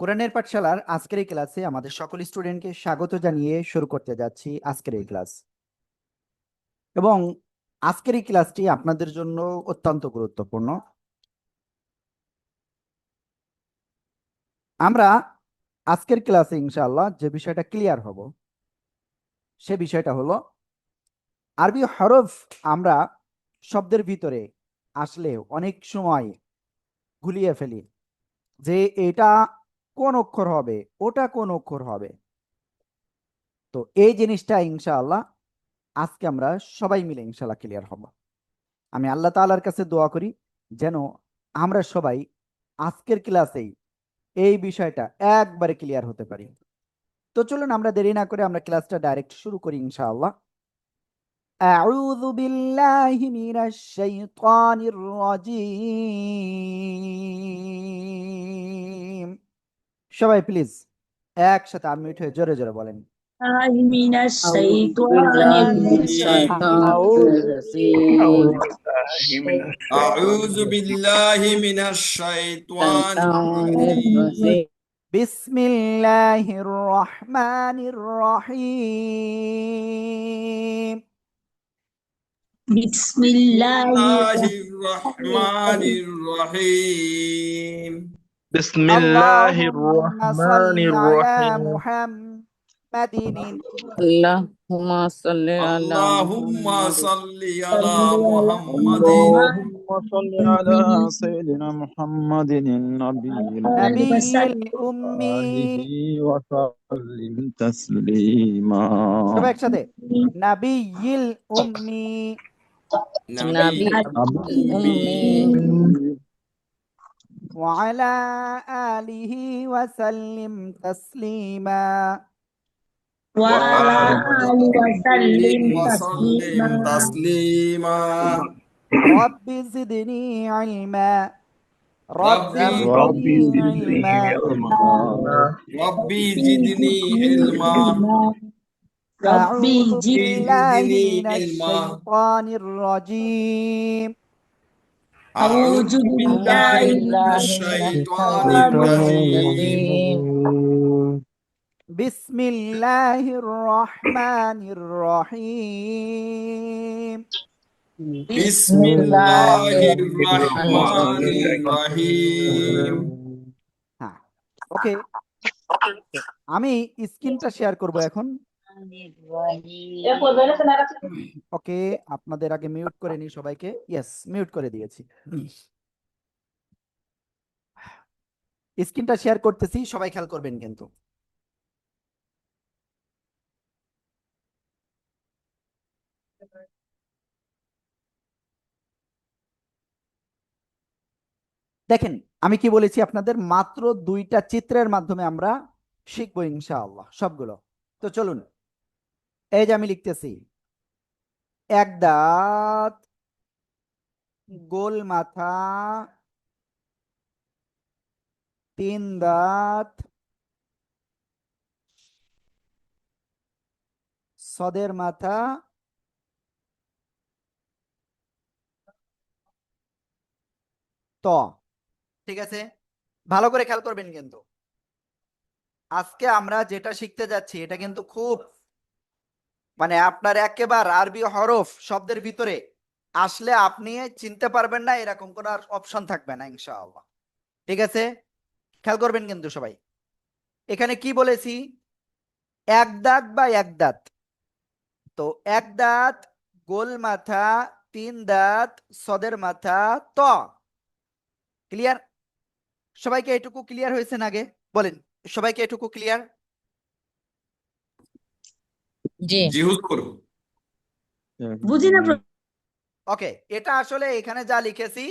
কোরআনের পাঠশালার আজকের এই ক্লাসে আমাদের সকল স্টুডেন্টকে স্বাগত জানিয়ে শুরু করতে যাচ্ছি আজকের এই ক্লাস। এবং আজকের এই ক্লাসটি আপনাদের জন্য অত্যন্ত গুরুত্বপূর্ণ। আমরা আজকের ক্লাসে ইনশাআল্লাহ যে বিষয়টা ক্লিয়ার হব সে বিষয়টা হলো আরবি হরফ। আমরা শব্দের ভিতরে আসলে অনেক সময় গুলিয়ে ফেলি যে এটা কোন অক্ষর হবে, ওটা কোন অক্ষর হবে। তো এই জিনিসটা ইনশাআল্লাহ আজকে আমরা সবাই মিলে ইনশাআল্লাহ ক্লিয়ার হব। আমি আল্লাহ তাআলার কাছে দোয়া করি যেন আমরা সবাই আজকের ক্লাসেই এই বিষয়টা একবারে ক্লিয়ার হতে পারি। তো চলুন আমরা দেরি না করে আমরা ক্লাসটা ডাইরেক্ট শুরু করি ইনশাআল্লাহ। আউযু বিল্লাহি মিনাশ শাইতানির রাজীম। সবাই প্লিজ একসাথে আনমিউট হয়ে জোরে জোরে বলেন। من أعوذ الشيطان بالله من الرجيم الشيطان أعوذ بالله من الشيطان الرجيم বিসমিল্লাহির রহমানির রহিম। بسم بسم الله الله الرحمن الرحمن الرحيم بسم الله اللهم الرحمن صل على الرحيم محمد اللهم صل على اللهم محمد صل على محمد اللهم صل على سيدنا محمد النبي نبي الأمي الأمي। آله وسلم تسليما সবাই একসাথে নাবিয়িল উম্মি نبي الأمي وعلى آله وسلم تسليما وعلى آله وسلم وسلم تسليما تسليما رب زدني علما رب ربي زدني علما ربي زدني علما ربي أعوذ زدني بالله زدني من علما الشيطان الرجيم أعوذ بالله من بالله من الشيطان الشيطان الرجيم بسم الله الرحمن الرحيم بسم الله الرحمن الرحيم হ্যাঁ, ওকে। আমি স্ক্রিনটা শেয়ার করব এখন। ওকে, আপনাদের আগে মিউট করে নিই সবাইকে। ইয়েস, মিউট করে দিয়েছি। স্ক্রিনটা শেয়ার করতেছি, সবাই খেয়াল করবেন কিন্তু। দেখেন আমি কি বলেছি আপনাদের, মাত্র 2টা চিত্রের মাধ্যমে আমরা শিখবো ইনশাআল্লাহ সবগুলো। তো চলুন, এই যে আমি লিখতেছি এক দাঁত, গোল মাথা, 3 দাঁত, সদের মাথা, ত। ঠিক আছে, ভালো করে খেয়াল করবেন কিন্তু। আজকে আমরা যেটা শিখতে যাচ্ছি এটা কিন্তু খুব আপনার একেবারে আরবি হরফ শব্দের ভিতরে আসলে আপনি চিনতে পারবেন না, এরকম কোন অপশন থাকবে না ইনশাআল্লাহ। ঠিক আছে, খেয়াল করবেন কিন্তু সবাই। এখানে কি বলেছি, এক দাঁত বা এক দাঁত। তো এক দাঁত, গোল মাথা, 3 দাঁত, সদের মাথা, ত। ক্লিয়ার? সবাইকে এটুকু ক্লিয়ার হয়েছে না? আগে বলেন, সবাইকে এটুকু ক্লিয়ার? জি জি হুজুর বুঝি না ওকে, এটা আসলে এখানে যা লিখেছি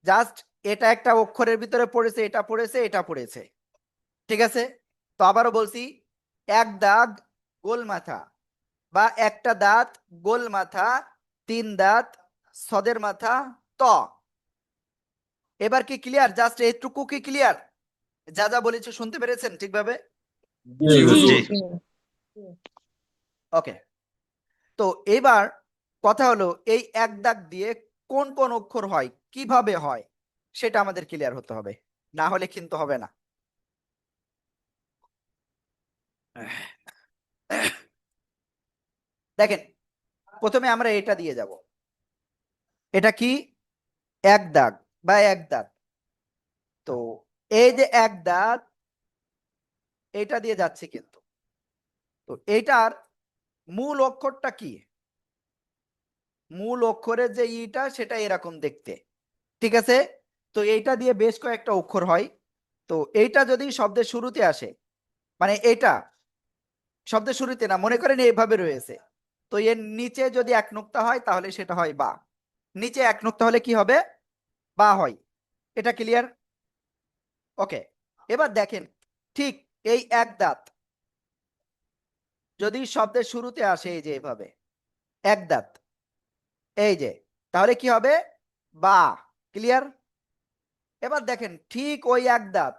জাস্ট এটা একটা অক্ষরের ভিতরে পড়েছে, এটা পড়েছে, এটা পড়েছে। ঠিক আছে, তো আবারও বলছি, এক দাগ গোল মাথা বা একটা দাঁত গোল মাথা, 3 দাঁত সদের মাথা, ত। এবার কি ক্লিয়ার? জাস্ট এইটুকু কি ক্লিয়ার? যা যা বলেছি শুনতে পেরেছেন ঠিকভাবে? জি হুজুর ওকে, তো এবার কথা হলো এই এক দাগ দিয়ে কোন কোন অক্ষর হয়, কিভাবে হয় সেটা আমাদের ক্লিয়ার হতে হবে, না হলে কিন্তু হবে না। দেখেন, প্রথমে আমরা এটা দিয়ে যাব। এটা কি? এক দাগ বা এক দাঁত। তো এই যে এক দাঁত, এটা দিয়ে যাচ্ছে কিন্তু। তো এটার মূল অক্ষরটা কি? মূল অক্ষরের যে ইটা, সেটা এরকম দেখতে, ঠিক আছে? তো এইটা দিয়ে বেশ কয়েকটা অক্ষর হয়। তো এইটা যদি শব্দের শুরুতে আসে, মানে এটা শব্দের শুরুতে না, মনে করেন এইভাবে রয়েছে, তো এর নিচে যদি এক নুক্তা হয় তাহলে সেটা হয় বা। নিচে এক নুক্তা হলে কি হবে? বা হয়। এটা ক্লিয়ার? ওকে। এবার দেখেন, ঠিক এই এক দাঁত যদি শব্দের শুরুতে আসে, এই যে এভাবে এক দাঁত, এই যে, তাহলে কি হবে? বা। ক্লিয়ার? এবার দেখেন, ঠিক ওই এক দাঁত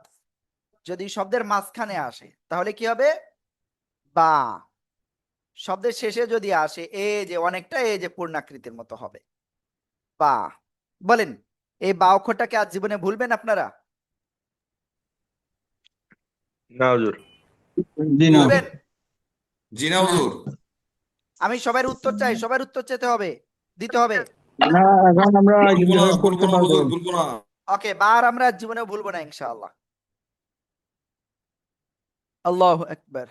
যদি শব্দের মাঝখানে আসে তাহলে কি হবে? বা। শব্দের শেষে যদি আসে, এই যে অনেকটা এই যে পূর্ণাকৃতির মতো হবে, বা। বলেন, এই বা অক্ষরটাকে আজ জীবনে ভুলবেন আপনারা? না হুজুর। জি না। ভুলবেন? জি না হুজুর। আমি সবার উত্তর চাই, সবার উত্তর চেতে হবে, দিতে হবে। না, এখন আমরা ভুলবো না, যেভাবে ভুলবো পড়তে না পারবো। হুজুর, ভুলবো না। ওকে, বার আমরা আজ জীবনে ভুলবো না ইনশাআল্লাহ। আল্লাহু আকবার।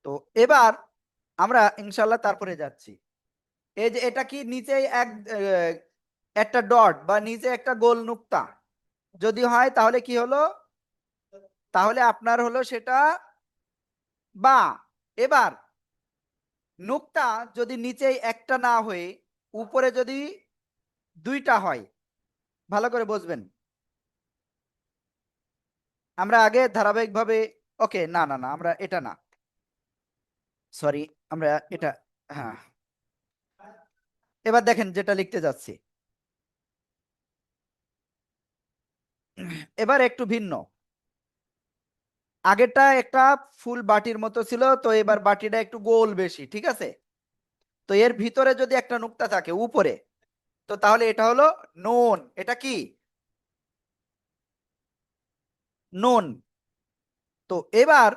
তো এবার আমরা ইনশাআল্লাহ তারপরে যাচ্ছি। এই যে এটা কি? নিচে এক একটা ডট বা নিচে একটা গোল নুক্তা যদি হয় তাহলে কি হলো? তাহলে আপনার হলো সেটা বা। এবার নুক্তা যদি নিচে একটা না হয়ে উপরে যদি দুইটা হয়, ভালো করে বুঝবেন। আমরা আগে ধারাবাহিকভাবে, ওকে, না না না, আমরা এটা না, সরি, আমরা এটা, হ্যাঁ। এবার দেখেন যেটা লিখতে যাচ্ছি, এবার একটু ভিন্ন। আগেরটা একটা ফুল বাটির মতো ছিল, তো এবার বাটিটা একটু গোল বেশি, ঠিক আছে? তো এর ভিতরে যদি একটা নুক্তা থাকে উপরে, তো তাহলে এটা হলো নুন। এটা কি? নুন। তো এবার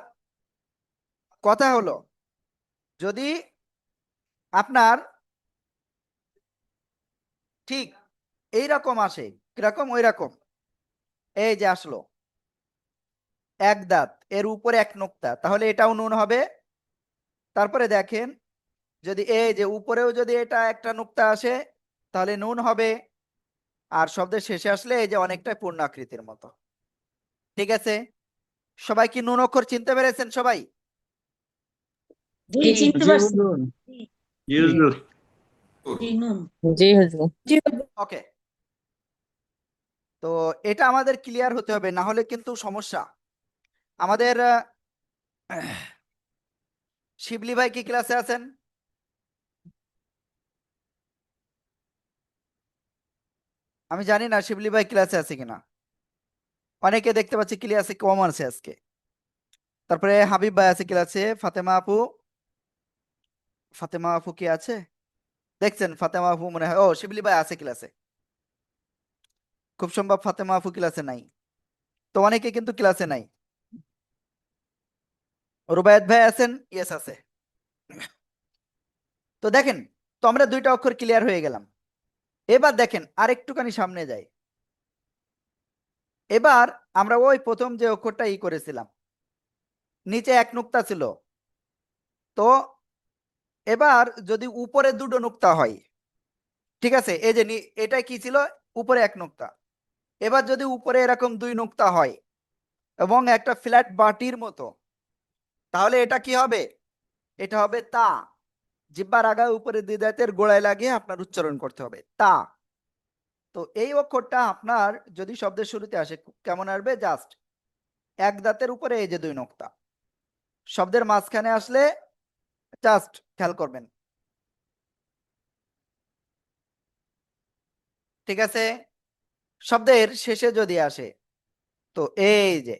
কথা হলো, যদি আপনার ঠিক এই রকম আসে, কিরকম? ওই রকম, এই যে আসলো এক দাঁত, এর উপরে এক নুক্তা, তাহলে এটাও নুন হবে। তারপরে দেখেন, যদি এই যে উপরেও যদি এটা একটা নুক্তা আসে তাহলে নুন হবে। আর শব্দের শেষে আসলে এই যে অনেকটা পূর্ণ আকৃতির মতো, ঠিক আছে? সবাই কি নুন অক্ষর চিনতে পেরেছেন সবাই? জি, চিনতে জি পারছি। হুজুর। জি জি। হুজুর। জি, নুন। জি হুজুর। ওকে। তো এটা আমাদের ক্লিয়ার হতে হবে, না হলে কিন্তু সমস্যা। আমাদের শিবলি ভাই কি ক্লাসে আছেন? আমি জানি না শিবলি ভাই ক্লাসে আছে কিনা। অনেকে দেখতে পাচ্ছি ক্লাসে কম আছে আজকে। তারপরে হাবিব ভাই আছে ক্লাসে, ফাতেমা আপু, ফাতেমা আপু কি আছে? দেখছেন ফাতেমা আপু মনে হয়, ও শিবলি ভাই আছে ক্লাসে, খুব সম্ভব ফাতেমা আপু ক্লাসে নাই। তো অনেকে কিন্তু ক্লাসে নাই। রুবায়েত ভাই আছেন? ইয়েস আছে। তো দেখেন, তো আমরা দুইটা অক্ষর ক্লিয়ার হয়ে গেলাম। এবার দেখেন আরেকটুখানি সামনে যাই। এবার আমরা ওই প্রথম যে অক্ষরটা করেছিলাম, নিচে এক নুক্তা ছিল, তো এবার যদি উপরে দুটো নুক্তা হয়, ঠিক আছে? এই যে এটা কি ছিল? উপরে এক নুক্তা। এবার যদি উপরে এরকম দুই নুক্তা হয় এবং একটা ফ্ল্যাট বাটির মতো, তাহলে এটা কি হবে? এটা হবে তা। জিহ্বার আগায় উপরে দুই দাঁতের গোড়ায় লাগিয়ে আপনার উচ্চারণ করতে হবে তা। তো এই অক্ষরটা আপনার যদি শব্দের শুরুতে আসে কেমন আসবে? জাস্ট এক দাঁতের উপরে এই যে দুই নোক্তা, শব্দের মাঝখানে আসলে জাস্ট খেয়াল করবেন, ঠিক আছে? শব্দের শেষে যদি আসে, তো এই যে,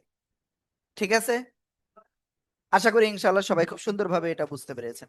ঠিক আছে? আশা করি ইনশাআল্লাহ সবাই খুব সুন্দরভাবে এটা বুঝতে পেরেছেন।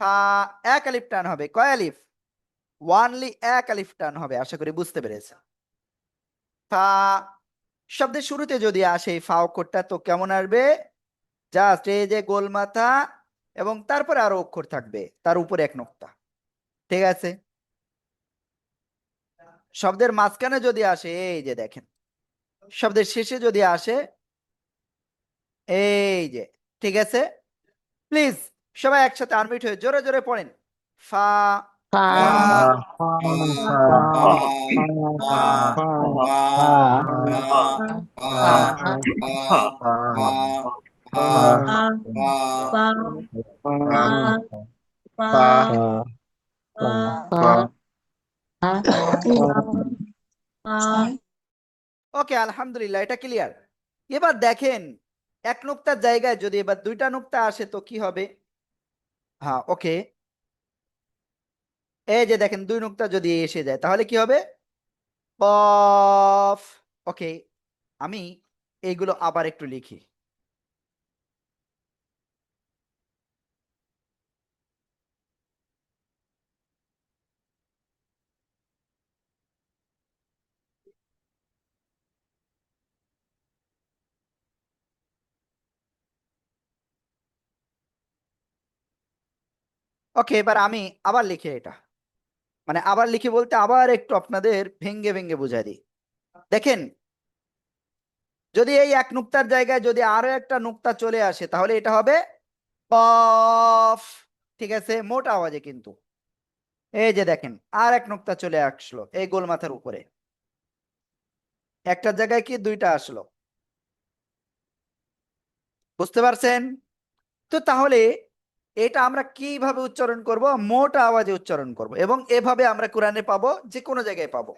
ফা এক আলিফ টান হবে, কয় আলিফ? ওয়ানলি এক আলিফ টান হবে, আশা করি বুঝতে পেরেছে। ফা শব্দের শুরুতে যদি আসে এই ফা অক্ষরটা, তো কেমন আসবে? জাস্ট এই যে গোল মাথা এবং তারপরে আরো অক্ষর থাকবে, তার উপরে এক নোক্তা। ঠিক আছে। শব্দের মাঝখানে যদি আসে, এই যে দেখেন, শব্দের শেষে যদি আসে, এই যে, ঠিক আছে। প্লিজ সবাই একসাথে আনমিউট হয়ে জোরে জোরে পড়েন। ফা ফা ওকে, আলহামদুলিল্লাহ, এটা ক্লিয়ার। এবার দেখেন, এক নুক্তার জায়গায় যদি এবার দুইটা নুক্তা আসে তো কি হবে? হ্যাঁ, ওকে, এই যে দেখেন দুই নুক্তা যদি এসে যায় তাহলে কি হবে? কফ। ওকে, আমি এইগুলো আবার একটু লিখি। ওকে, এবার আমি আবার লিখি এটা, মানে আবার লিখি বলতে আবার একটু আপনাদের ভেঙ্গে ভেঙ্গে বুঝাই দিই। দেখেন, যদি এই এক নুক্তার জায়গায় যদি আরো একটা নুক্তা চলে আসে তাহলে এটা হবে কফ। ঠিক আছে, মোটা আওয়াজে কিন্তু। এই যে দেখেন, আর এক নুক্তা চলে আসলো এই গোল মাথার উপরে, একটার জায়গায় কি দুইটা আসলো, বুঝতে পারছেন? তো তাহলে এটা আমরা কিভাবে উচ্চারণ করব? মোটা আওয়াজে উচ্চারণ করব, এবং এভাবে আমরা কোরআনে পাবো, যে কোনো জায়গায় পাবো।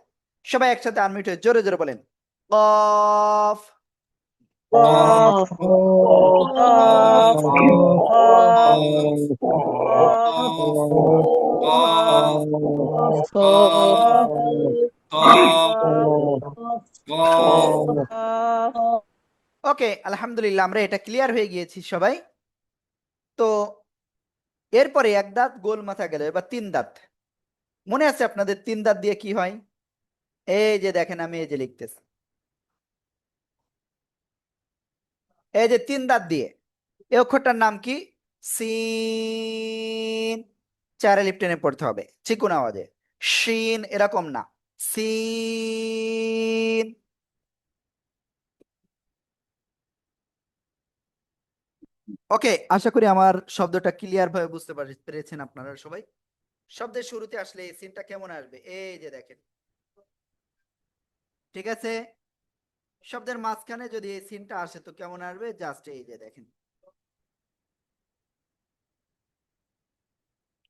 সবাই একসাথে আনমিউট হয়ে জোরে জোরে বলেন, কফ। ওকে, আলহামদুলিল্লাহ, আমরা এটা ক্লিয়ার হয়ে গিয়েছি সবাই। তো এরপরে এক দাঁত গোল মাথা গেল, এবার তিন দাঁত। মনে আছে আপনাদের তিন দাঁত দিয়ে কি হয়? এই যে দেখেন, আমি এই যে লিখতেছি, এই যে তিন দাঁত দিয়ে এই অক্ষরটার নাম কি? সিন। চার আলিফ টেনে পড়তে হবে চিকুন আওয়াজে। শিন এরকম না, সিন। ওকে, আশা করি আমার শব্দটা ক্লিয়ার ভাবে বুঝতে পেরেছেন আপনারা সবাই। শব্দের শুরুতে আসলে এই সিনটা কেমন আসবে? এই যে দেখেন, ঠিক আছে। শব্দের মাঝখানে যদি এই সিনটা আসে তো কেমন আসবে? জাস্ট এই যে দেখেন।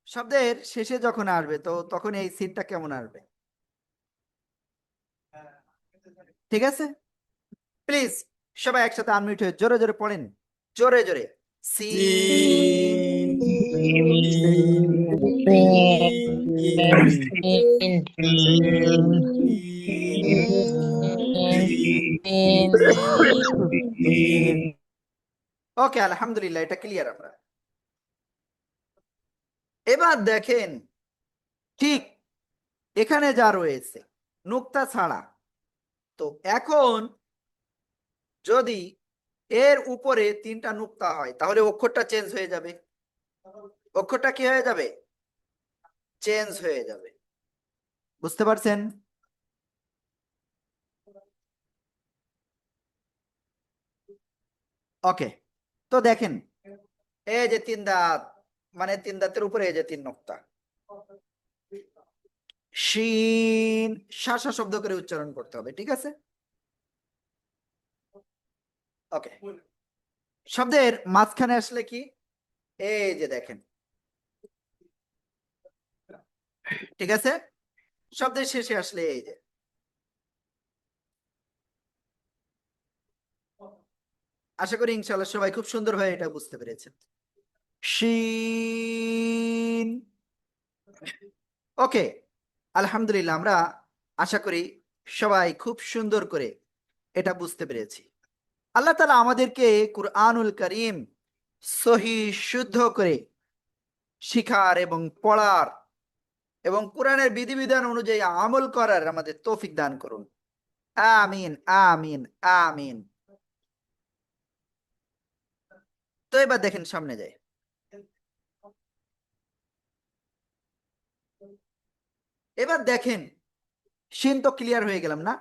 শব্দের শেষে যখন আসবে তো তখন এই সিনটা কেমন আসবে? ঠিক আছে, প্লিজ সবাই একসাথে আনমিউট হয়ে জোরে জোরে পড়েন, জোরে জোরে। সিন। ওকে, আলহামদুলিল্লাহ, এটা ক্লিয়ার আমরা। এবার দেখেন, ঠিক এখানে যা রয়েছে নুক্তা ছাড়া, তো এখন যদি এর উপরে তিনটা নুক্তা হয় তাহলে অক্ষরটা চেঞ্জ হয়ে যাবে। অক্ষরটা কি হয়ে যাবে? চেঞ্জ হয়ে যাবে, বুঝতে পারছেন? ওকে, তো দেখেন, এই যে তিন দাঁত, মানে তিন দাঁতের উপরে এই যে তিন নুক্তা, শিন শাসা শব্দ করে উচ্চারণ করতে হবে, ঠিক আছে? ওকে, শব্দের মাঝখানে আসলে কি? এই যে দেখেন, ঠিক আছে। শব্দের শেষে আসলে এই যে, আশা করি ইনশাআল্লাহ সবাই খুব সুন্দর ভাবে এটা বুঝতে পেরেছেন। শিন। ওকে, আলহামদুলিল্লাহ, আমরা আশা করি সবাই খুব সুন্দর করে এটা বুঝতে পেরেছি। আল্লাহ তাআলা আমাদেরকে কুরআনুল কারীম সহি শুদ্ধ করে শিখার এবং পড়ার এবং কোরআনের বিধিবিধান অনুযায়ী আমল করার আমাদের তৌফিক দান করুন। আমিন আমিন আমিন। তো এবার দেখেন সামনে যাই। এবার দেখেন শিন তো ক্লিয়ার হয়ে গেলাম না?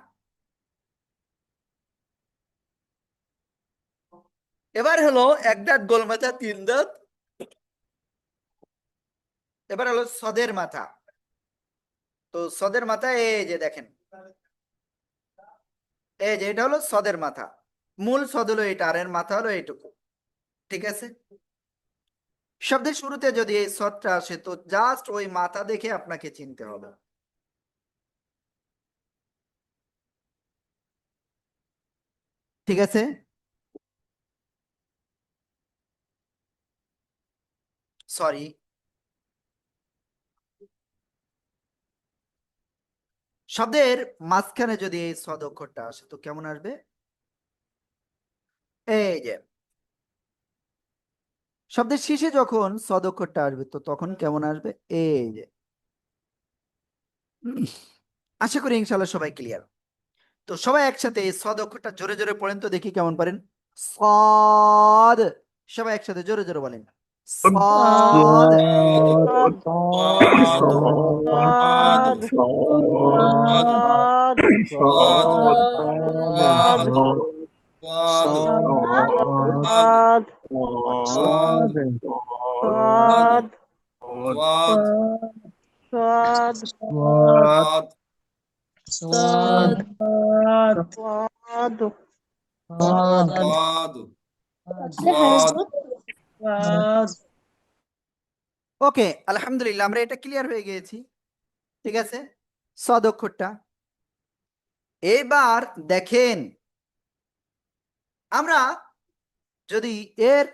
এবার হলো এক দাঁত গোল মাথা, তিন দাঁত। এবার হলো সদের মাথা। তো সদের মাথা এই যে দেখেন, এই যে এটা হলো সদের মাথা। মূল সদ হলো এটা, আর এর মাথা হলো এইটুকু। ঠিক আছে? শব্দের শুরুতে যদি এই সদটা আসে তো জাস্ট ওই মাথা দেখে আপনাকে চিনতে হবে। ঠিক আছে? সরি, শব্দের মাঝখানে যদি এই সদ অক্ষরটা আসে তো কেমন আসবে? এই যে শব্দের শেষে যখন সদ অক্ষরটা আসবে তো তখন কেমন আসবে? এই যে। আশা করি ইনশাল্লাহ সবাই ক্লিয়ার। তো সবাই একসাথে এই সদ অক্ষরটা জোরে জোরে পড়েন তো দেখি কেমন পারেন। সদ। সবাই একসাথে জোরে জোরে বলেন। সদ। ওকে, আলহামদুলিল্লাহ আমরা এটা ক্লিয়ার হয়ে গিয়েছি। ঠিক আছে, সদ অক্ষরটা। এবার দেখেন আমরা যদি এর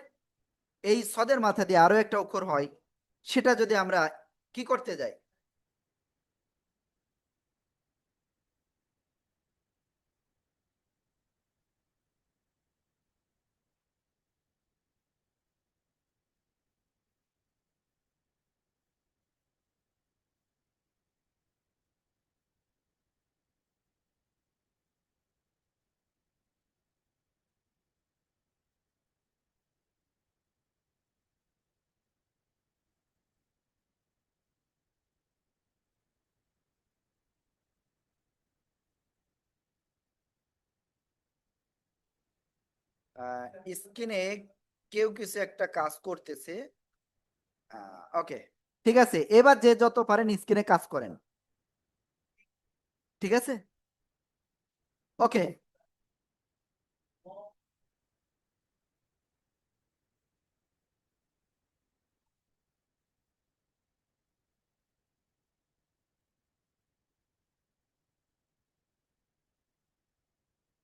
এই সদের মাথা দিয়ে আরো একটা অক্ষর হয়, সেটা যদি আমরা কি করতে যাই? স্ক্রিনে কেউ কিছু একটা কাজ করতেছে। ওকে, ঠিক আছে, এবার যে যত পারেন স্ক্রিনে কাজ করেন। ঠিক আছে, ওকে।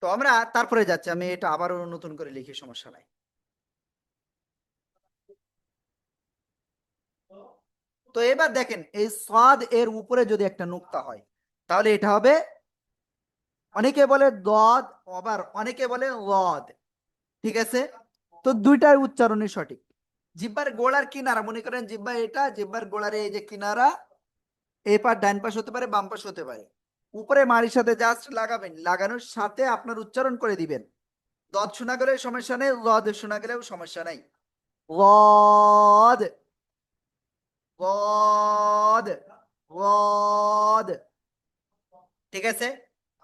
তো আমরা তারপরে যাচ্ছি, আমি এটা আবারও নতুন করে লিখি, সমস্যা নাই। তো এবার দেখেন এই সাদ এর উপরে যদি একটা নুক্তা হয় তাহলে এটা হবে, অনেকে বলে দদ, আবার অনেকে বলে লদ। ঠিক আছে, তো দুইটার উচ্চারণই সঠিক। জিব্বার গোড়ার কিনারা, মনে করেন জিব্বা এটা, জিব্বার গোড়ার এই যে কিনারা, এই পাশ ডান পাশ হতে পারে, বাম পাশ হতে পারে। উপরে মাড়ির সাথে জাস্ট লাগাবেন, লাগানোর সাথে আপনার উচ্চারণ করে দিবেন। দদ শোনা গেলে সমস্যা নেই, লদ শোনা গেলেও সমস্যা নাই। লদ, লদ, লদ। ঠিক আছে,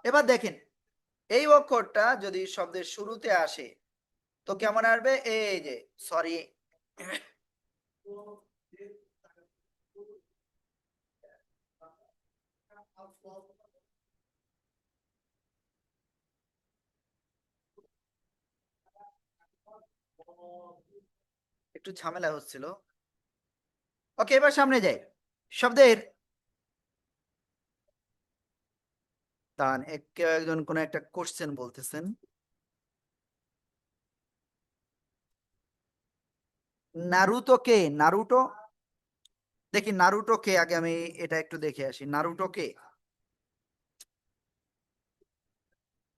এবার দেখেন এই অক্ষরটা যদি শব্দের শুরুতে আসে তো কেমন আসবে? এই যে, সরি, একটু ঝামেলা হচ্ছিল। ওকে, এবার সামনে যাই। শব্দের দাঁড়ান, কেউ একজন কোন একটা কোশ্চেন বলতেছেন। নারুতো কে? নারুটো, দেখি নারুটো কে, আগে আমি এটা একটু দেখে আসি। নারুটো কে?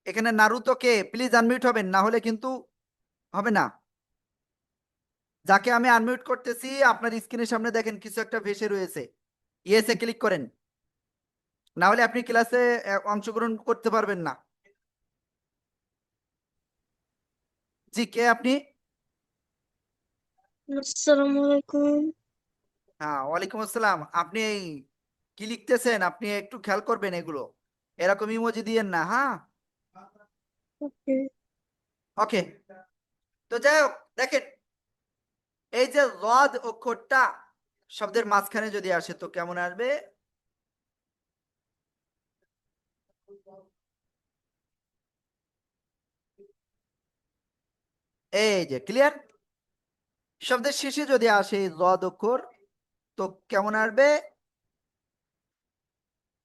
এখানে নারুতো কে? প্লিজ আনমিউট হবেন, না হলে কিন্তু হবে না। যাকে আমি আনমিউট করতেছি আপনার স্ক্রিনের সামনে দেখেন কিছু একটা ভেসে রয়েছে, ইয়েসে ক্লিক করেন, না হলে আপনি ক্লাসে অংশগ্রহণ করতে পারবেন না। জি, কে আপনি? আসসালামু আলাইকুম। হ্যাঁ, ওয়ালাইকুম আসসালাম। আপনি এই কি লিখতেছেন আপনি একটু খেয়াল করবেন, এগুলো এরকম ইমোজি দিয়েন না। হ্যাঁ, ওকে। ওকে। তো যাই হোক, দেখেন এই যে রদ অক্ষরটা শব্দের মাঝখানে যদি আসে তো কেমন আসবে? এই যে ক্লিয়ার। শব্দের শেষে যদি আসে এই রদ অক্ষর তো কেমন আসবে?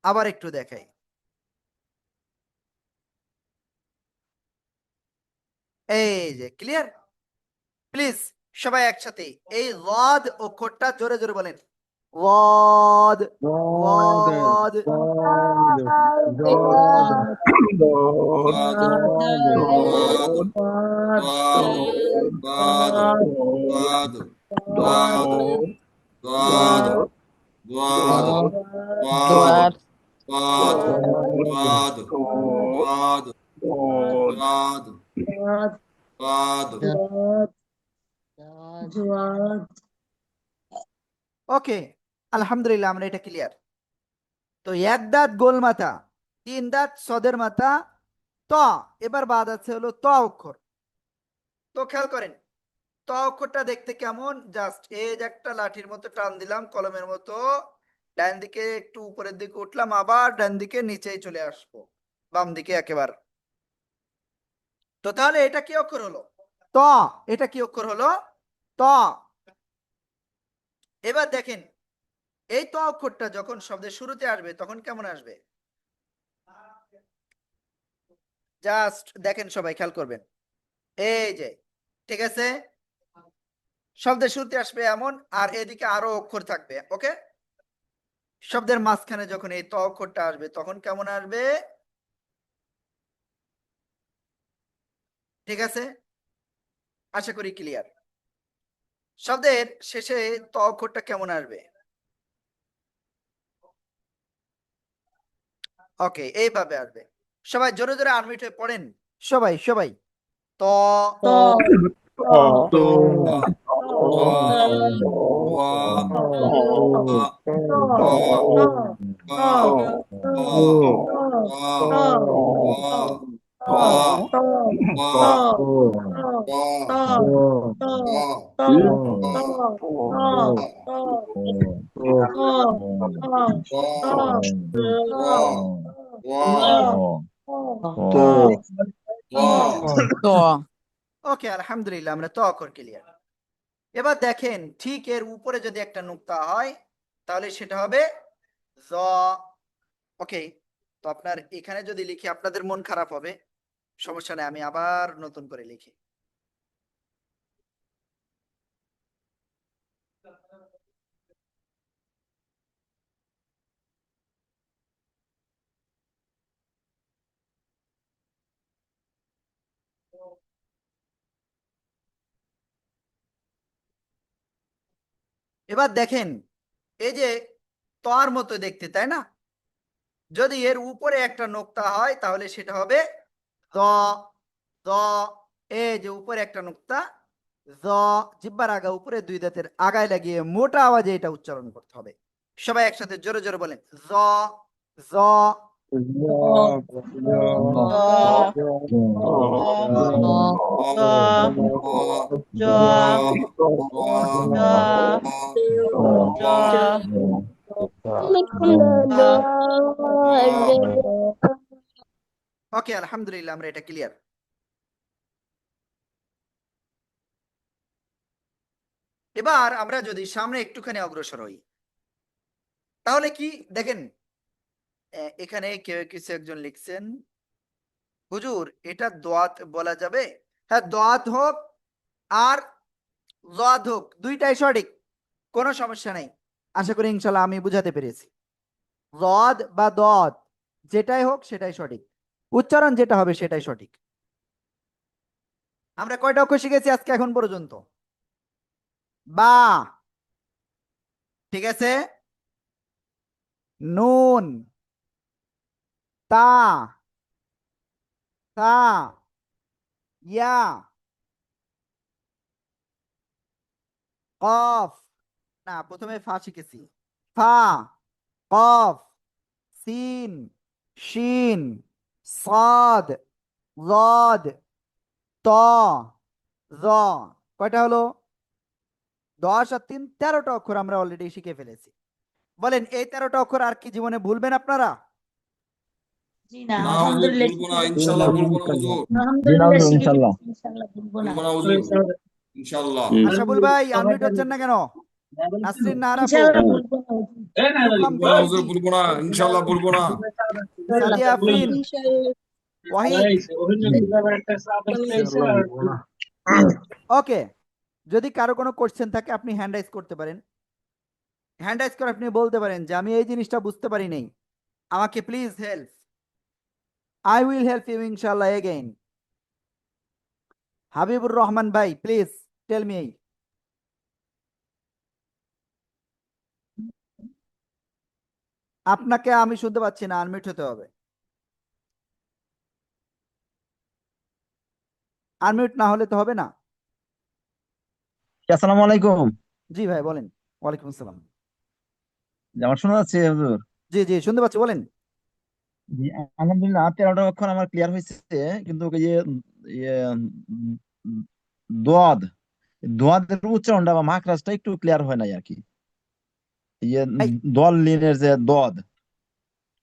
আবার একটু দেখাই, এই যে ক্লিয়ার। প্লিজ সবাই একসাথে এই রদ অক্ষরটা জোরে জোরে বলেন, রদ রদ। ওকে, আলহামদুলিল্লাহ আমরা এটা ক্লিয়ার। তো এক দাঁত গোল মাথা, তিন দাঁত সদের মাথা, ত। এবার বাদ আছে হলো ত অক্ষর। তো খেয়াল করেন ত অক্ষরটা দেখতে কেমন, জাস্ট এই যে একটা লাঠির মতো টান দিলাম কলমের মতো, ডান দিকে একটু উপরের দিকে উঠলাম, আবার ডান দিকে নিচেই চলে আসবো, বাম দিকে একেবারে। তো তাহলে এটা কি অক্ষর হলো? ত। এটা কি অক্ষর হলো? ত। এবার দেখেন এই ত অক্ষরটা যখন শব্দের শুরুতে আসবে তখন কেমন আসবে? জাস্ট দেখেন, সবাই খেয়াল করবেন, এই যে ঠিক আছে, শব্দের শুরুতে আসবে এমন, আর এদিকে আরো অক্ষর থাকবে। ওকে, শব্দের মাঝখানে যখন এই ত অক্ষরটা আসবে তখন কেমন আসবে? ঠিক আছে, আশা করি ক্লিয়ার। শব্দের শেষে ত অক্ষরটা কেমন আসবে? ওকে, এইভাবে আসবে। সবাই জোরে জোরে আনমিউট হয়ে পড়েন, সবাই সবাই। ত ওকে, আলহামদুলিল্লাহ আমরা ত অক্ষর ক্লিয়ার। এবার দেখেন ঠিক এর উপরে যদি একটা নুক্তা হয় তাহলে সেটা হবে জ। ওকে, তো আপনার এখানে যদি লিখি আপনাদের মন খারাপ হবে, সমস্যা নেই, আমি আবার নতুন করে লিখি। এবার দেখেন এই যে তর মতো দেখতে, তাই না? যদি এর উপরে একটা নোক্তা হয় তাহলে সেটা হবে জ। জ, এই যে উপরে একটা নোক্তা, জ, জিহ্বার আগা উপরে দুই দাঁতের আগায় লাগিয়ে মোটা আওয়াজে এটা উচ্চারণ করতে হবে। সবাই একসাথে জোরে জোরে বলেন, জ। জ, ওকে, আলহামদুলিল্লাহ আমরা এটা ক্লিয়ার। এবার আমরা যদি সামনে একটুখানি অগ্রসর হই তাহলে কি দেখেন, এখানে কেউ কিছু একজন লিখছেন, হুজুর এটা দোয়াত বলা যাবে? হ্যাঁ, দোয়াত হোক আর জদ হোক দুইটাই সঠিক, কোনো সমস্যা নেই। আশা করি ইনশাল্লাহ আমি বুঝাতে পেরেছি। জদ বা দদ যেটাই হোক সেটাই সঠিক, উচ্চারণ যেটা হবে সেটাই সঠিক। আমরা কয়টা অক্ষর শিখেছি আজকে এখন পর্যন্ত? বা, ঠিক আছে, নুন, তা, তা, ইয়া, কফ, না প্রথমে ফা শিখেছি, ফা, কফ, সিন, শিন, সাদ, লদ, ত, জ। কয়টা হলো? 10 আর 3 13টা অক্ষর আমরা অলরেডি শিখে ফেলেছি। বলেন এই 13টা অক্ষর আর কি জীবনে ভুলবেন আপনারা? জি না, না হুজুর, আলহামদুলিল্লাহ ভুলবো না, শিখে গেছি। ইনশাল্লাহ ভুলবো না হুজুর। আলহামদুলিল্লাহ শিখে গেছি, ইনশাল্লাহ ভুলবো না। ভুলবো না হুজুর, ইনশাল্লাহ। আশাফুল ভাই আনমিউট হচ্ছেন না কেন? নাসরিন নাহার আপু, ইনশাল্লাহ ভুলবো না হুজুর। ইউকাম ভুলবো না থেকে, হুজুর, ভুলবো না, ইনশাল্লাহ ভুলবো না। সাদিয়া আফরিন, ইনশাআল্লাহ। ওয়াহিদ। ওকে, যদি কারো কোনো কোশ্চেন থাকে আপনি হ্যান্ড রাইজ করতে পারেন। হ্যান্ড রাইজ করে আপনি বলতে পারেন যে আমি এই জিনিসটা বুঝতে পারি নাই, আমাকে please help. I will help you ইনশাআল্লাহ এগেইন। হাবিবুর রহমান ভাই প্লিজ টেল মি। আপনাকে আমি শুনতে পাচ্ছি না, আনমিউট হতে হবে। আনমিউট না হলে তো হবে না। আসসালামু আলাইকুম। জি ভাই বলেন। ওয়ালাইকুম আসসালাম। আমার শোনা যাচ্ছে হুজুর? জি জি শুনতে পাচ্ছি, বলেন। জি, আলহামদুলিল্লাহ 13টা অক্ষর আমার ক্লিয়ার হয়েছে, কিন্তু ওই যে ইয়ে, উম, দোয়াদ, দোয়াদের উচ্চারণটা বা মাখরাজটা একটু ক্লিয়ার হয় নাই আর কি। ইয়ে, এই, দল লিনের যে দদ,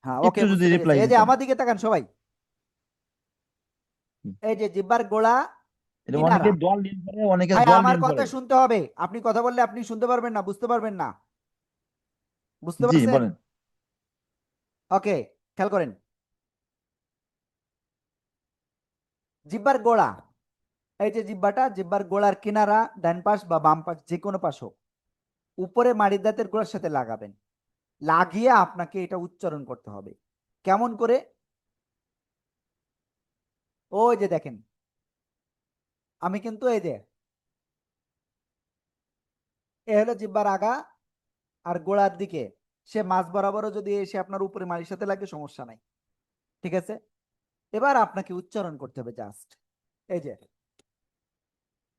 হ্যাঁ ওকে একটু যদি বুঝতে পেরেছি। রিপ্লাই এই যে দিতেন। আমার দিকে তাকান সবাই, এই যে জিব্বার গোড়া, এটা অনেকে কিনারা। দল লিন করে, অনেকে ভাই জল আমার লিন কথা করে। শুনতে হবে, আপনি কথা বললে আপনি শুনতে পারবেন না, বুঝতে পারবেন না। বুঝতে জি পারছেন? বলেন। ওকে, খেয়াল করেন। জিব্বার গোড়া, এই যে জিব্বাটা, জিব্বার গোড়ার কিনারা ডান পাশ বা বাম পাশ যে কোনো পাশ হোক, উপরে মাড়ির দাঁতের গোড়ার সাথে লাগাবেন। লাগিয়ে আপনাকে এটা উচ্চারণ করতে হবে। কেমন করে? ওই যে দেখেন, আমি কিন্তু এই যে, এ হলো জিব্বার আগা আর গোড়ার দিকে, সে মাঝ বরাবরও যদি এসে আপনার উপরে মাড়ির সাথে লাগে সমস্যা নাই। ঠিক আছে, এবার আপনাকে উচ্চারণ করতে হবে জাস্ট এই যে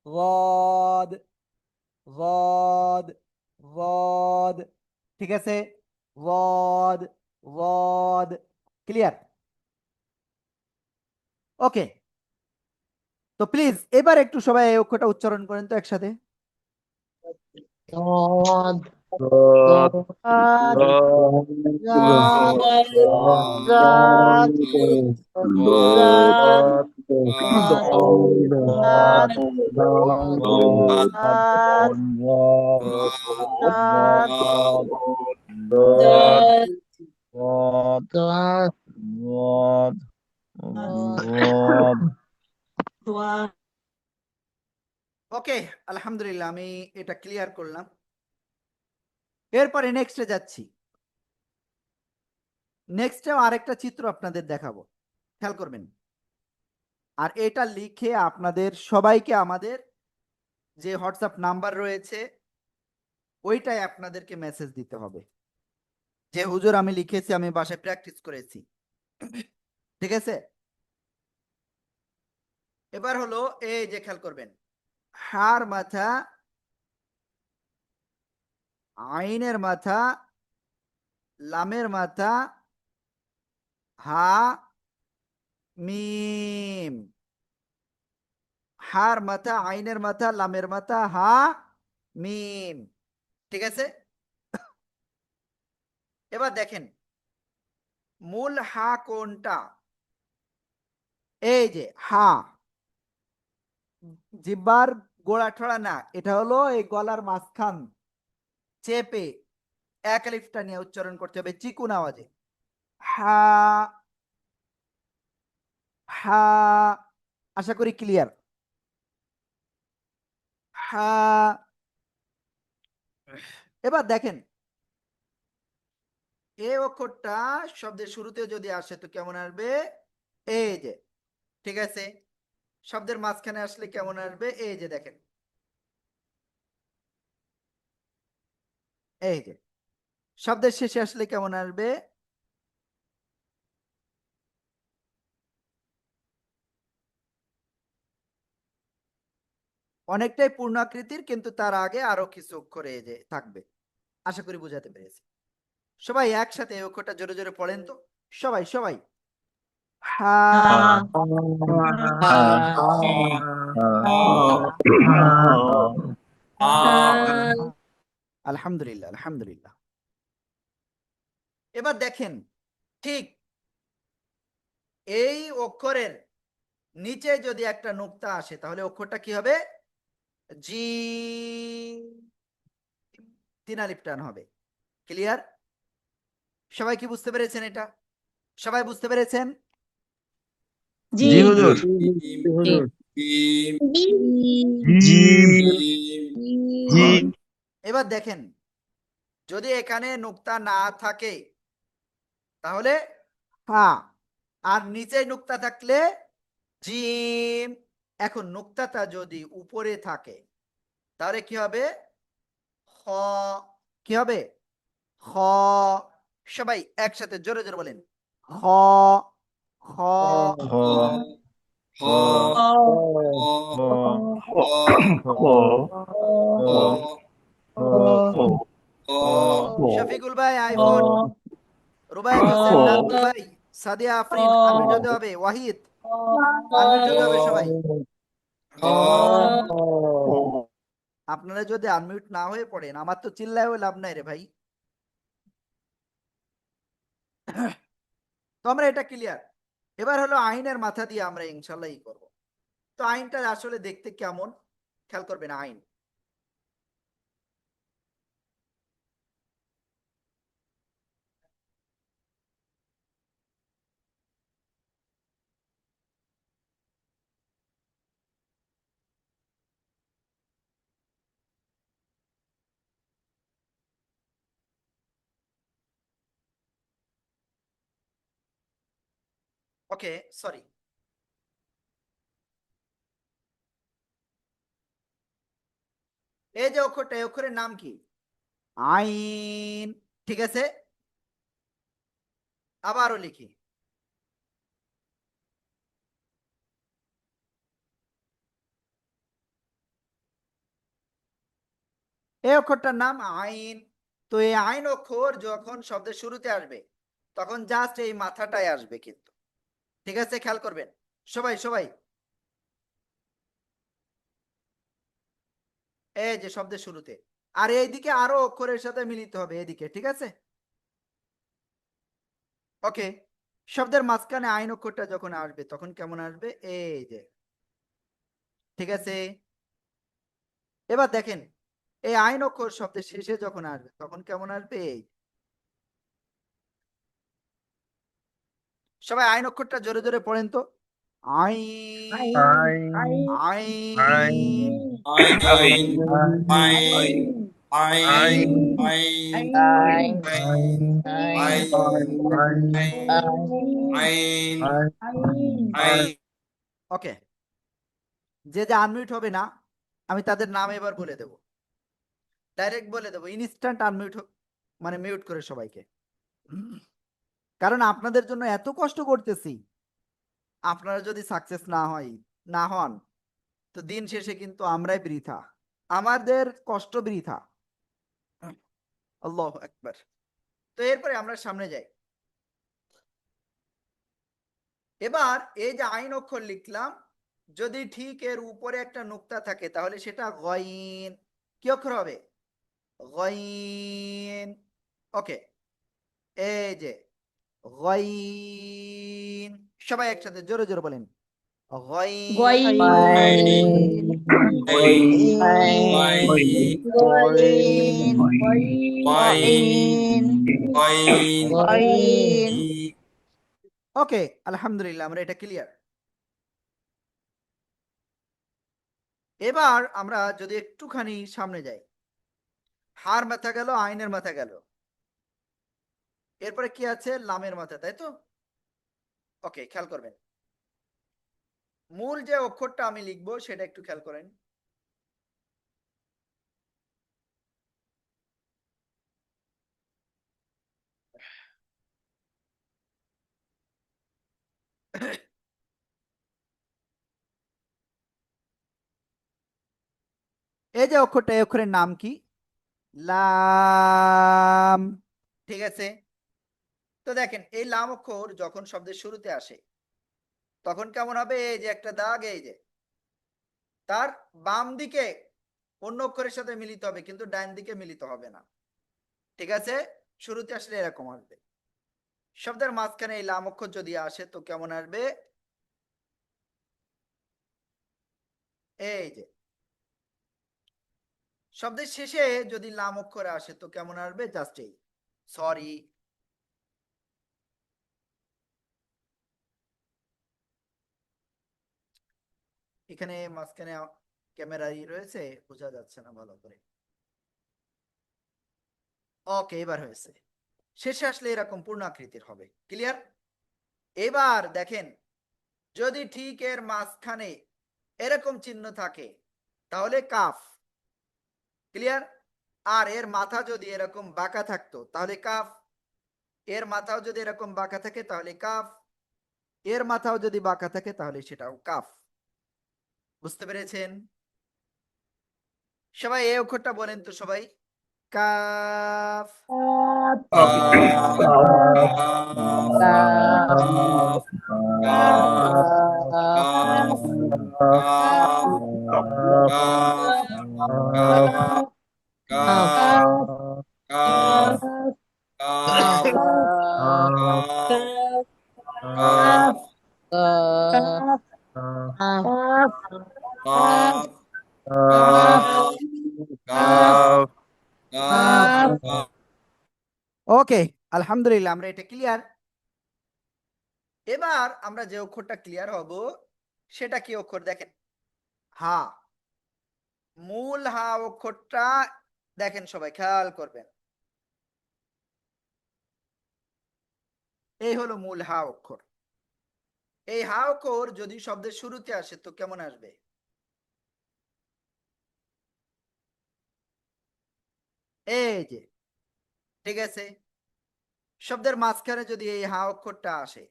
গদ, গদ, গদ। ঠিক আছে, গদ, গদ। ক্লিয়ার? ওকে, তো প্লিজ এবার একটু সবাই এই অক্ষরটা উচ্চারণ করেন তো একসাথে। দদ, দদ, দদ, দদ, দদ, দদ, দদ, দদ, দদ, দদ, দদ, দোয়া। ওকে, আলহামদুলিল্লাহ আমি এটা ক্লিয়ার করলাম। এরপরে নেক্সটে যাচ্ছি। নেক্সটেও আরেকটা চিত্র আপনাদের দেখাবো, খেয়াল করবেন। আর এটা লিখে আপনাদের সবাইকে আমাদের যে হোয়াটসঅ্যাপ নাম্বার রয়েছে ওইটাই আপনাদেরকে মেসেজ দিতে হবে যে হুজুর আমি লিখেছি, আমি বাসায় প্র্যাকটিস করেছি। ঠিক আছে, এবার হলো এই যে খেয়াল করবেন, হার মাথা, আইনের মাথা, লামের মাথা, হা, মিম। হার মাথা, আইনের মাথা, লামের মাথা, হা, মিম। ঠিক আছে, এবার দেখেন মূল হা কোনটা? এই যে হা, জিব্বার গোড়া ঠোড়া না, এটা হলো এই গলার মাঝখান চেপে এক আলিফটা নিয়ে উচ্চারণ করতে হবে চিকুন আওয়াজে। হা, হা। আশা করি ক্লিয়ার। হা। এবার দেখেন এই অক্ষরটা শব্দের শুরুতে যদি আসে তো কেমন আসবে? এই যে, ঠিক আছে, শব্দের মাঝখানে আসলে কেমন আসবে? এই যে দেখেন, এই যে শব্দের শেষে আসলে কেমন আসবে? অনেকটাই পূর্ণাকৃতির, কিন্তু তার আগে আরো কিছু অক্ষর এই যে থাকবে। আশা করি বুঝাতে পেরেছি। সবাই একসাথে এই অক্ষরটা জোরে জোরে পড়েন তো, সবাই সবাই। হা, আলহামদুলিল্লাহ আলহামদুলিল্লাহ। এবার দেখেন, ঠিক এই অক্ষরের নিচে যদি একটা নুক্তা আসে তাহলে অক্ষরটা কি হবে? জি, তিন আলিফ টান হবে। ক্লিয়ার? সবাই কি বুঝতে পেরেছেন এটা? সবাই বুঝতে পেরেছেন? জি জি হুজুর। Gym, gym, gym gym. এবার দেখেন, যদি এখানে নুক্তা না থাকে তাহলে হা, আর নিচে নুক্তা থাকলে জিম। এখন নুক্তাটা যদি উপরে থাকে তাহলে কি হবে? খ। কি হবে? খ। সবাই একসাথে জোরে জোরে বলেন, খ। খ। খ, হ, অ হ, খ, হ, খ, হ, খ, হ, শফিকুল ভাই আইফোন, রুবায়েত হোসেন, নাজমুল ভাই, সাদিয়া আফরিন, আনমিউট হতে হবে। ওয়াহিদ, আনমিউট হতে হবে সবাই। হ। আপনারা যদি আনমিউট না হয়ে পড়েন আমার তো চিল্লায়ও লাভ নাই রে ভাই। তো আমরা এটা ক্লিয়ার। এবার হলো আইনের মাথা দিয়ে আমরা ইনশাল্লাহ ই করবো। তো আইনটা আসলে দেখতে কেমন খেয়াল করবেন। আইন, ওকে সরি, এই যে অক্ষরটা, এই অক্ষরের নাম কি? আইন। ঠিক আছে, আবারও লিখি। এই অক্ষরটার নাম আইন। তো এই আইন অক্ষর যখন শব্দের শুরুতে আসবে তখন জাস্ট এই মাথাটাই আসবে কিন্তু। ঠিক আছে, খেয়াল করবেন সবাই সবাই। এই যে শব্দের শুরুতে, আর এইদিকে আরো অক্ষরের সাথে মিলিত হবে এদিকে। ঠিক আছে, ওকে। শব্দের মাঝখানে আইন অক্ষরটা যখন আসবে তখন কেমন আসবে? এই যে, ঠিক আছে। এবার দেখেন, এই আইন অক্ষর শব্দের শেষে যখন আসবে তখন কেমন আসবে? এই সবাই আইন অক্ষরটা জোরে জোরে পড়েন তো। আইন, আইন, আইন, আইন, আইন, আইন, আইন, আইন, আইন। ওকে। যে যে আনমিউট হবে না আমি তাদের নাম এবার বলে দেব, ডাইরেক্ট বলে দেবো, ইনস্ট্যান্ট আনমিউট, মানে মিউট করে সবাইকে। কারণ আপনাদের জন্য এত কষ্ট করতেছি, আপনারা যদি সাকসেস না হন তো দিন শেষে কিন্তু আমরাই বৃথা, আমাদের কষ্ট বৃথা। আল্লাহু আকবার। তো এরপরে আমরা সামনে যাই। এবার এই যে আইন অক্ষর লিখলাম, যদি ঠিক এর উপরে একটা নুক্তা থাকে তাহলে সেটা গইন। কি অক্ষর হবে? গইন। ওকে, এই যে গইন। সবাই একসাথে জোরে জোরে বলেন, গইন। গইন আইন, গইন গইন আইন, গইন ওকে, আলহামদুলিল্লাহ, আমরা এটা ক্লিয়ার। এবার আমরা যদি একটুখানি সামনে যাই, হার মাথা গেল, আইনের মাথা গেল, এরপরে কি আছে? লামের মাথা, তাই তো? ওকে, খেয়াল করবেন, মূল যে অক্ষরটা আমি লিখবো সেটা একটু খেয়াল করেন। এই যে অক্ষরটা, এই অক্ষরের নাম কি? লাম। ঠিক আছে, তো দেখেন এই লাম অক্ষর যখন শব্দের শুরুতে আসে তখন কেমন হবে? এই যে একটা দাগ, এই যে তার বাম দিকে অন্য অক্ষরের সাথে মিলিত হবে, কিন্তু ডান দিকে মিলিত হবে না। ঠিক আছে, শুরুতে আসলে এরকম আসবে। শব্দের মাঝখানে এই লাম অক্ষর যদি আসে তো কেমন আসবে? এই যে শব্দের শেষে যদি লাম অক্ষর আসে তো কেমন আসবে? জাস্ট এই সরি। এখানে মাঝখানে ক্যামেরাই রয়েছে, বোঝা যাচ্ছে না ভালো করে। ওকে, এবার হয়েছে। শেষে আসলে এরকম পূর্ণ আকৃতির হবে। ক্লিয়ার? এবার দেখেন, যদি ঠিক এর মাঝখানে এরকম চিহ্ন থাকে তাহলে কাফ। ক্লিয়ার? আর এর মাথা যদি এরকম বাঁকা থাকতো তাহলে কাফ। এর মাথাও যদি এরকম বাঁকা থাকে তাহলে কাফ। এর মাথাও যদি বাঁকা থাকে তাহলে সেটাও কাফ। বুঝতে পেরেছেন? সবাই এই অক্ষরটা বলেন তো সবাই। কাফ। ওকে, আলহামদুলিল্লাহ, আমরা এটা ক্লিয়ার। এবার আমরা যে অক্ষরটা ক্লিয়ার হব সেটা কি অক্ষর? দেখেন, হা। মূল হা অক্ষরটা দেখেন, সবাই খেয়াল করবেন। এই হলো মূল হা অক্ষর। এই হা অক্ষর যদি শব্দের শুরুতে আসে তো কেমন আসবে? এই যে, ঠিক আছে, শব্দের মাঝখানে যদি এই হা অক্ষরটা আসে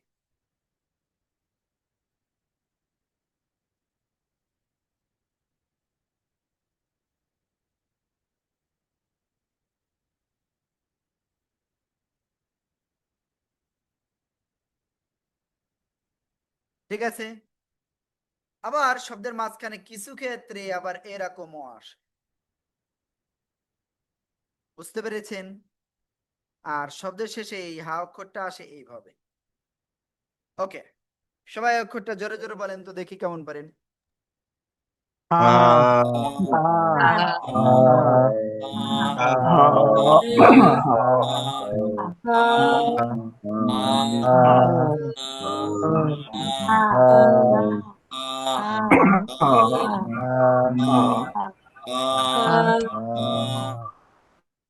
ঠিক আছে, আবার শব্দের মাঝখানে কিছু ক্ষেত্রে আবার এরকমও আসে। বুঝতে পেরেছেন? আর শব্দের শেষে এই হা অক্ষরটা আসে এইভাবে। ওকে, সবাই অক্ষরটা জোরে জোরে বলেন তো দেখি কেমন পারেন।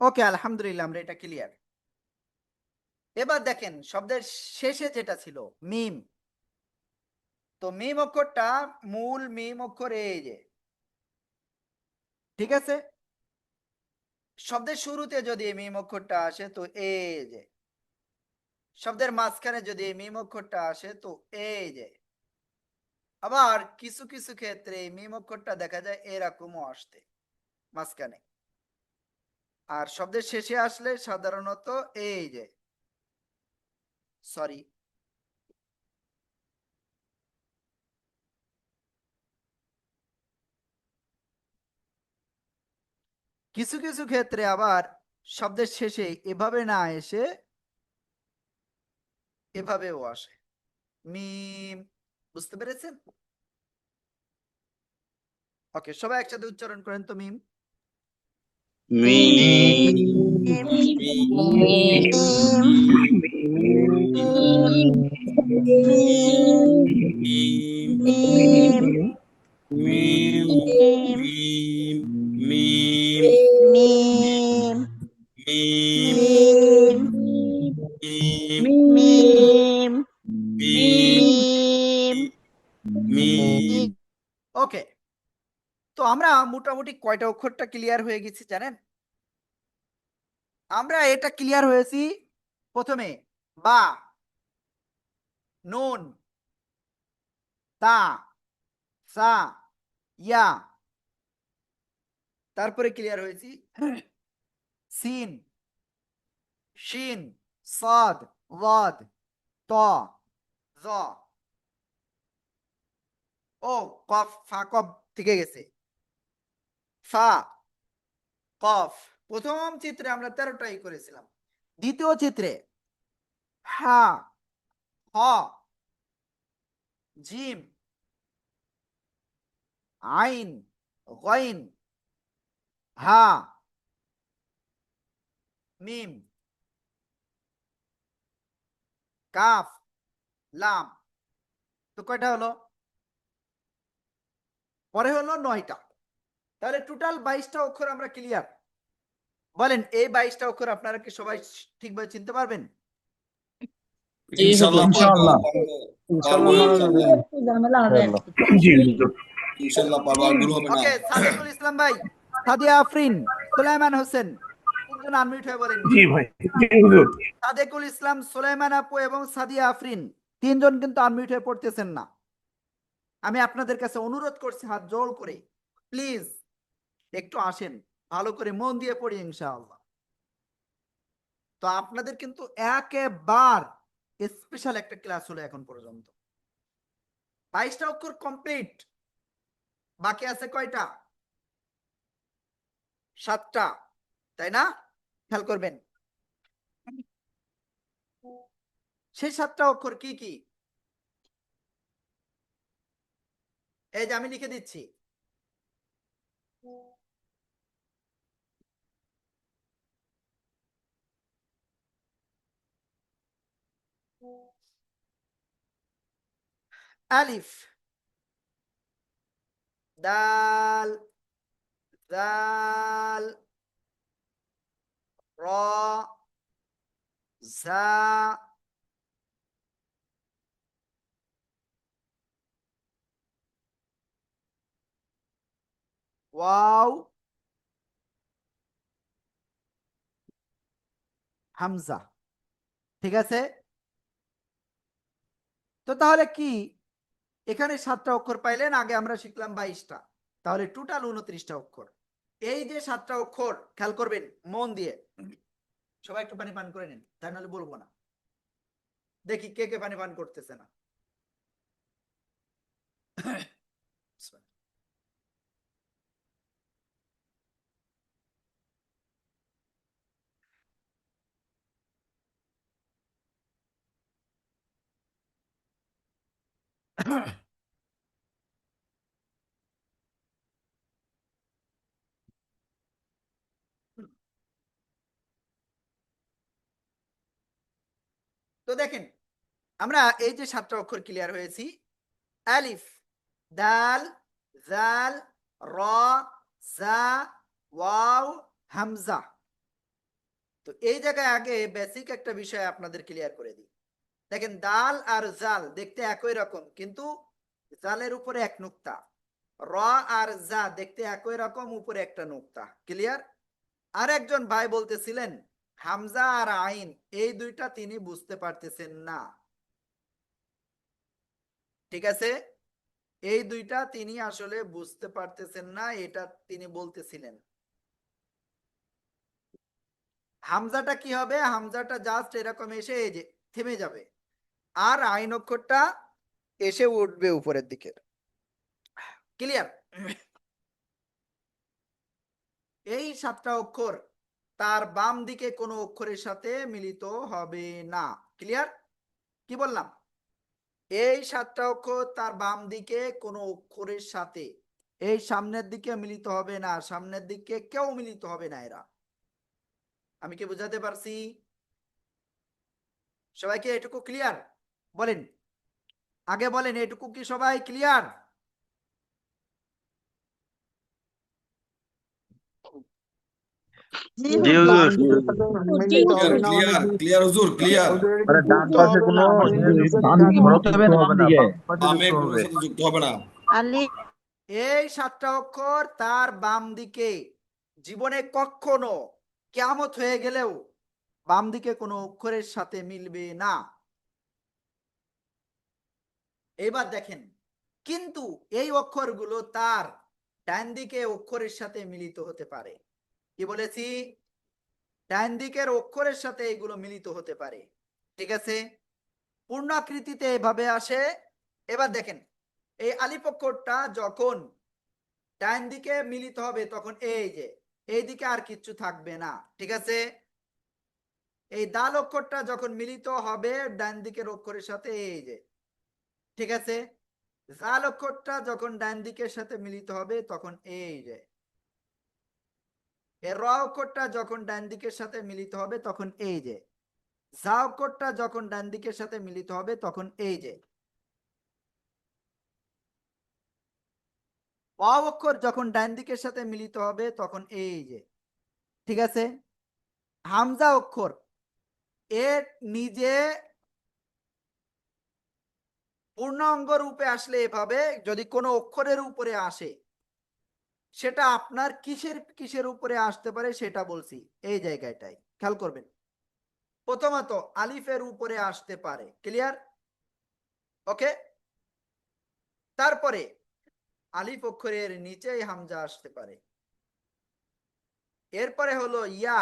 ওকে, আলহামদুলিল্লাহ, আমরা এটা ক্লিয়ার। এবার দেখেন শব্দের শেষে যেটা ছিল মিম, তো মিম অক্ষরটা মূল মিম অক্ষর এই যে, ঠিক আছে, শব্দের শুরুতে যদি এই মিম অক্ষরটা আসে তো এই যে, শব্দের মাঝখানে যদি এই মিম অক্ষরটা আসে তো এই যে, আবার কিছু কিছু ক্ষেত্রে এই মিম অক্ষরটা দেখা যায় এরকমও আসতে মাঝখানে। আর শব্দের শেষে আসলে সাধারণত এই যে, সরি, কিছু কিছু ক্ষেত্রে আবার শব্দের শেষে এভাবে না এসে এভাবেও আসে মিম। বুঝতে পেরেছেন? ওকে, সবাই একসাথে উচ্চারণ করেন তো মিম। ওকে, তো আমরা মোটামুটি কয়টা অক্ষরটা ক্লিয়ার হয়ে গেছি জানেন? আমরা এটা ক্লিয়ার হয়েছি প্রথমে বা, নুন, তা, সা, ইয়া। তারপরে ক্লিয়ার হয়েছি সিন, শিন, সাদ, ওয়াদ, ত, জ। ও কফ, ফা কফ থেকে গেছে। ফা, কফ। প্রথম চিত্রে আমরা 13টাই করেছিলাম। দ্বিতীয় চিত্রে হা, হ, জিম, আইন, গইন, হা, মিম, কাফ, লাম। তো কয়টা হলো? পরে হলো 9টা। তাহলে টোটাল 22টা অক্ষর আমরা ক্লিয়ার। বলেন এই 22টা অক্ষর আপনারা কি সবাই ঠিকভাবে চিনতে পারবেন? ইনশাআল্লাহ ইনশাআল্লাহ। পারবো ইনশাআল্লাহ। একটু ঝামেলা হবে আর কি। জি হুজুর। ইনশাআল্লাহ পারবো, আর ভুল হবে না। ওকে, সাদেকুল ইসলাম ভাই, সাদিয়া আফরিন, সুলাইমান হোসেন, তিনজন আনমিউট হয়ে বলেন। জি ভাই, জি হুজুর। সাদেকুল ইসলাম, সুলাইমান আপু এবং সাদিয়া আফরিন তিনজন কিন্তু আনমিউট হয়ে পড়তেছেন না। আমি আপনাদের কাছে অনুরোধ করছি হাত জোড় করে, প্লিজ একটু আসেন, ভালো করে মন দিয়ে পড়ি ইনশাআল্লাহ। তো আপনাদের কিন্তু একেবার স্পেশাল একটা ক্লাস হলো এখন পর্যন্ত। 22টা অক্ষর কমপ্লিট। বাকি আছে কয়টা? 7টা, তাই না? খেয়াল করবেন সেই 7টা অক্ষর কি কি। এই যে আমি লিখে দিচ্ছি। আলিফ, দাল, জাল, র, জা, ওয়াও, হামজা। ঠিক আছে? তো তাহলে কি এখানে 7টা অক্ষর পাইলেন, আগে আমরা শিখলাম 22টা, তাহলে টোটাল 29টা অক্ষর। এই যে 7টা অক্ষর খেয়াল করবেন মন দিয়ে। সবাই একটু পানি পান করে নিন, তাই নাহলে বলবো না। দেখি কে কে পানি পান করতেছে না। তো দেখেন আমরা এই যে 7টা অক্ষর ক্লিয়ার হয়েছি। আলিফ, দাল, জাল, র, জা, ওয়াও, হামজা। তো এই জায়গায় আগে বেসিক একটা বিষয় আপনাদের ক্লিয়ার করে দিই। দেখেন দাল আর জাল দেখতে একই রকম, কিন্তু জালের উপরে এক নুক্তা। র আর জা দেখতে একই রকম, উপরে একটা নুক্তা। ক্লিয়ার? আর একজন ভাই বলতেছিলেন হামজা আর আইন এই দুইটা তিনি বুঝতে পারতেছেন না। ঠিক আছে? এই দুইটা তিনি আসলে বুঝতে পারতেছেন না, এটা তিনি বলতেছিলেন। হামজাটা কি হবে? হামজাটা জাস্ট এরকম এসে এই যে থেমে যাবে, আর আইন অক্ষরটা এসে উঠবে উপরের দিকে। ক্লিয়ার? এই 7টা অক্ষর তার বাম দিকে কোনো অক্ষরের সাথে মিলিত হবে না। ক্লিয়ার? কি বললাম? এই 7টা অক্ষর তার বাম দিকে কোনো অক্ষরের সাথে এই সামনের দিকে মিলিত হবে না, সামনের দিকে কেউ মিলিত হবে না এরা। আমি কি বুঝাতে পারছি? সবাইকে এটুকু ক্লিয়ার? বলেন, আগে বলেন এটুকু কি সবাই ক্লিয়ার? জি জি হুজুর। হুজুর। জি ক্লিয়ার হুজুর। ক্লিয়ার ক্লিয়ার হুজুর, ক্লিয়ার। মানে ডান পাশে কোনো ডান দিকে ঘোরাতে হবে না, বাম দিকে। বামে কোনো সাথে যুক্ত হবে না। আলিফ, এই 7টা অক্ষর তার বাম দিকে জীবনে কখনো কিয়ামত হয়ে গেলেও বাম দিকে কোনো অক্ষরের সাথে মিলবে না। এবার দেখেন কিন্তু এই অক্ষরগুলো তার ডান দিকে অক্ষরের সাথে মিলিত হতে পারে। কি বলেছি? ডান দিকের অক্ষরের সাথে এগুলো মিলিত হতে পারে। ঠিক আছে, পূর্ণাকৃতিতে এভাবে আসে। এবার দেখেন, এই আলিফ অক্ষরটা যখন ডান দিকে মিলিত হবে তখন এই যে এই দিকে আর কিচ্ছু থাকবে না। ঠিক আছে, এই দাল অক্ষরটা যখন মিলিত হবে ডান দিকের অক্ষরের সাথে এই যে, ঠিক আছে, জাল অক্ষরটা যখন ডান দিকের সাথে মিলিত হবে তখন এই যে, এর র অক্ষরটা যখন ডান দিকের সাথে মিলিত হবে তখন এই যে, জা অক্ষরটা যখন ডান দিকের সাথে মিলিত হবে তখন এই যে, ওয়াও অক্ষর যখন ডান দিকের সাথে মিলিত হবে তখন এই যে। ঠিক আছে, হামজা অক্ষর এর নিজে পূর্ণাঙ্গ রূপে আসলে এভাবে, যদি কোনো অক্ষরের উপরে আসে সেটা আপনার কিসের কিসের উপরে আসতে পারে সেটা বলছি এই জায়গাটায়, খেয়াল করবেন। প্রথমত আলিফের উপরে আসতে পারে, ক্লিয়ার? ওকে, তারপরে আলিফ অক্ষরের নিচেই হামজা আসতে পারে। এরপরে হলো ইয়া,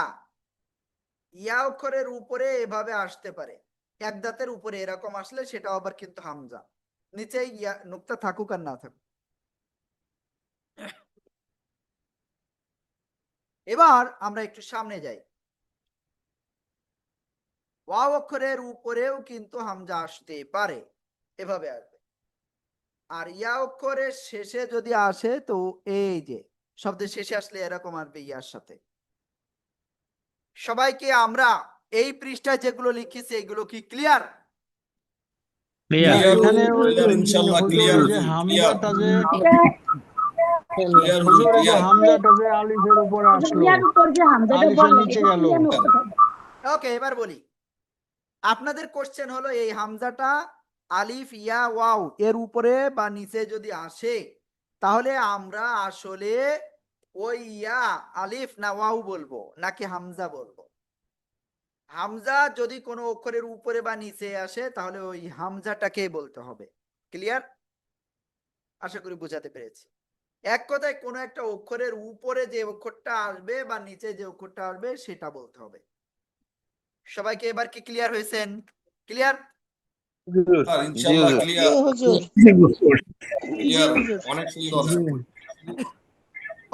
ইয়া অক্ষরের উপরে এভাবে আসতে পারে, এক দাঁতের উপরে এরকম আসলে সেটা আবার কিন্তু হামজা, নিচে ইয়া নুক্তা থাকুক আর না থাকুক। এবার আমরা একটু সামনে যাই, ওয়াও অক্ষরের উপরেও কিন্তু হামজা আসতে পারে, এভাবে আসবে। আর ইয়া অক্ষরের শেষে যদি আসে তো এই যে শব্দের শেষে আসলে এরকম আসবে ইয়ার সাথে। সবাইকে আমরা এই পৃষ্ঠায় যেগুলো লিখেছি এগুলো কি ক্লিয়ার? ক্লিয়ার। ক্লিয়ার এখানে হুজুর, ক্লিয়ার ইনশাআল্লাহ, ক্লিয়ার হুজুর, এই যে হুজুর, ক্লিয়ার, হামজাটা যে ক্লিয়ার হুজুর, হুজুর, এই যে ক্লিয়ার। হামজাটা যে আলিফের উপরে আসলো, ইয়ার উপর যে হামজাটা আলিফের বললেন নিচে এটা গেল, ক্লিয়ার করতে হবে। ওকে, এবার বলি, আপনাদের কোশ্চেন হলো এই হামজাটা আলিফ ইয়া ওয়াও এর উপরে বা নিচে যদি আসে তাহলে আমরা আসলে ওই ইয়া আলিফ না ওয়াও বলবো নাকি হামজা বলবো? হামজা যদি কোনো অক্ষরের উপরে বা নিচে আসে তাহলে ওই হামজাটাকে বলতে হবে। ক্লিয়ার? আশা করি বোঝাতে পেরেছি। এক কথায় কোনো একটা অক্ষরের উপরে যে অক্ষরটা আসবে বা নিচে যে অক্ষরটা আসবে সেটা বলতে হবে। সবাইকে এবার কি ক্লিয়ার হয়েছেন? ক্লিয়ার? আর ইনশাআল্লাহ ক্লিয়ার, হুজুর ক্লিয়ার, অনেক সুন্দর।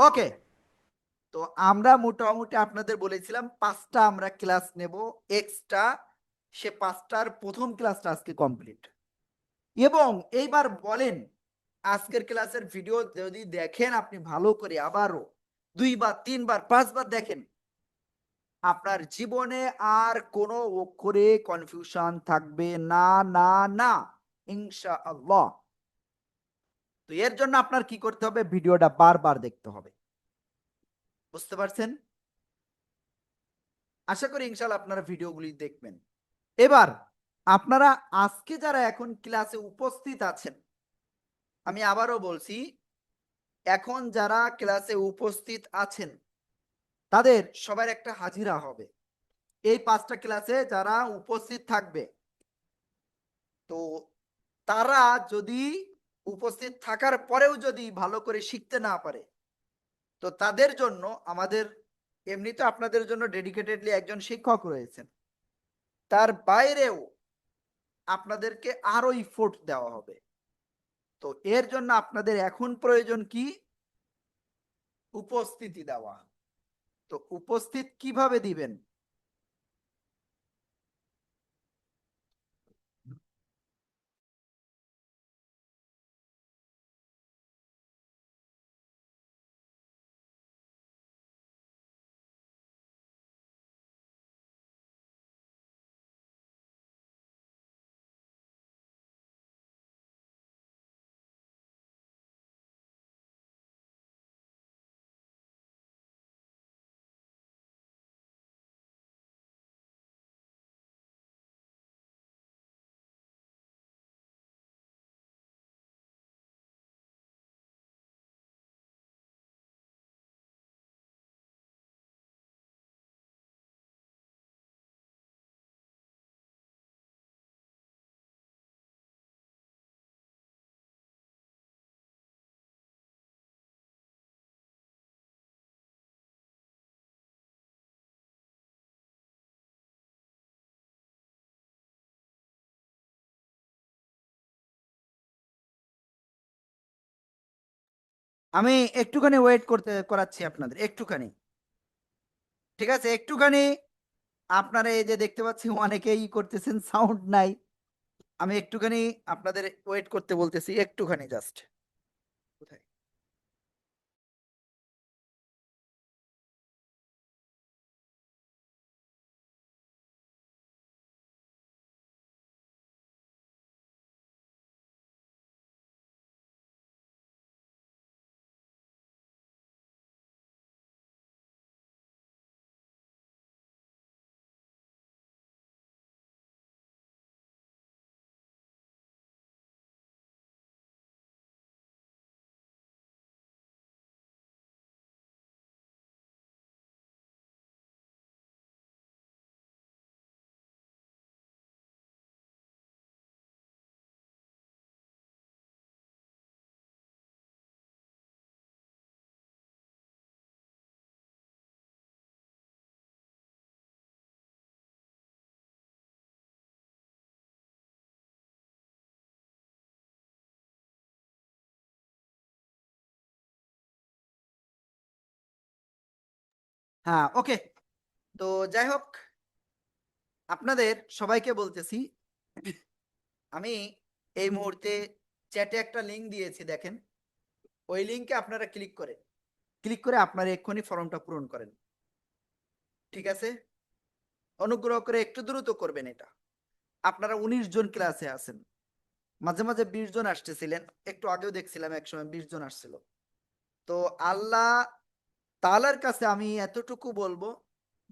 ওকে, তো আমরা মোটামুটি আপনাদের বলেছিলাম 5টা আমরা ক্লাস নেব এক্সট্রা, সে 5টার প্রথম ক্লাসটা আজকে কমপ্লিট। এবং এইবার বলেন, আজকের ক্লাসের ভিডিও যদি দেখেন আপনি ভালো করে আবারও 2বার 3বার 5বার দেখেন, আপনার জীবনে আর কোনো অক্ষরে কনফিউশন থাকবে না, না, না, ইনশাআল্লাহ। তো এর জন্য আপনার কি করতে হবে? ভিডিওটা বারবার দেখতে হবে। বুঝতে পারছেন? আশা করি ইনশাআল্লাহ আপনারা ভিডিওগুলি দেখবেন। এবার আপনারা আজকে যারা এখন ক্লাসে উপস্থিত আছেন, আমি আবারও বলছি, এখন যারা ক্লাসে উপস্থিত আছেন তাদের সবার একটা হাজিরা হবে এই 5টা ক্লাসে যারা উপস্থিত থাকবে। তো তারা যদি উপস্থিত থাকার পরেও যদি ভালো করে শিখতে না পারে তো তাদের জন্য আমাদের এমনিতে আপনাদের জন্য ডেডিকেটেডলি একজন শিক্ষক রয়েছেন, তার বাইরেও আপনাদেরকে আরো ইফোর্ট দেওয়া হবে। তো এর জন্য আপনাদের এখন প্রয়োজন কি? উপস্থিতি দেওয়া। তো উপস্থিত কিভাবে দিবেন? আমি একটুখানি ওয়েট করাচ্ছি আপনাদের একটুখানি, ঠিক আছে? একটুখানি আপনারা এই যে দেখতে পাচ্ছি অনেকেই করতেছেন, সাউন্ড নাই। আমি একটুখানি আপনাদের ওয়েট করতে বলতেছি, একটুখানি জাস্ট। কোথায়? হ্যাঁ, ওকে। তো যাই হোক, আপনাদের সবাইকে বলতেছি, আমি এই মুহূর্তে চ্যাটে একটা লিংক দিয়েছি, দেখেন। ওই লিংকে আপনারা ক্লিক করে আপনারা এক্ষুনি ফর্মটা পূরণ করেন, ঠিক আছে? অনুগ্রহ করে একটু দ্রুত করবেন এটা। আপনারা 19 জন ক্লাসে আছেন, মাঝে মাঝে 20 জন আসতেছিলেন, একটু আগেও দেখছিলাম একসময় 20 জন আসছিল। তো আল্লাহ তাআলার কাছে আমি এতটুকু বলবো,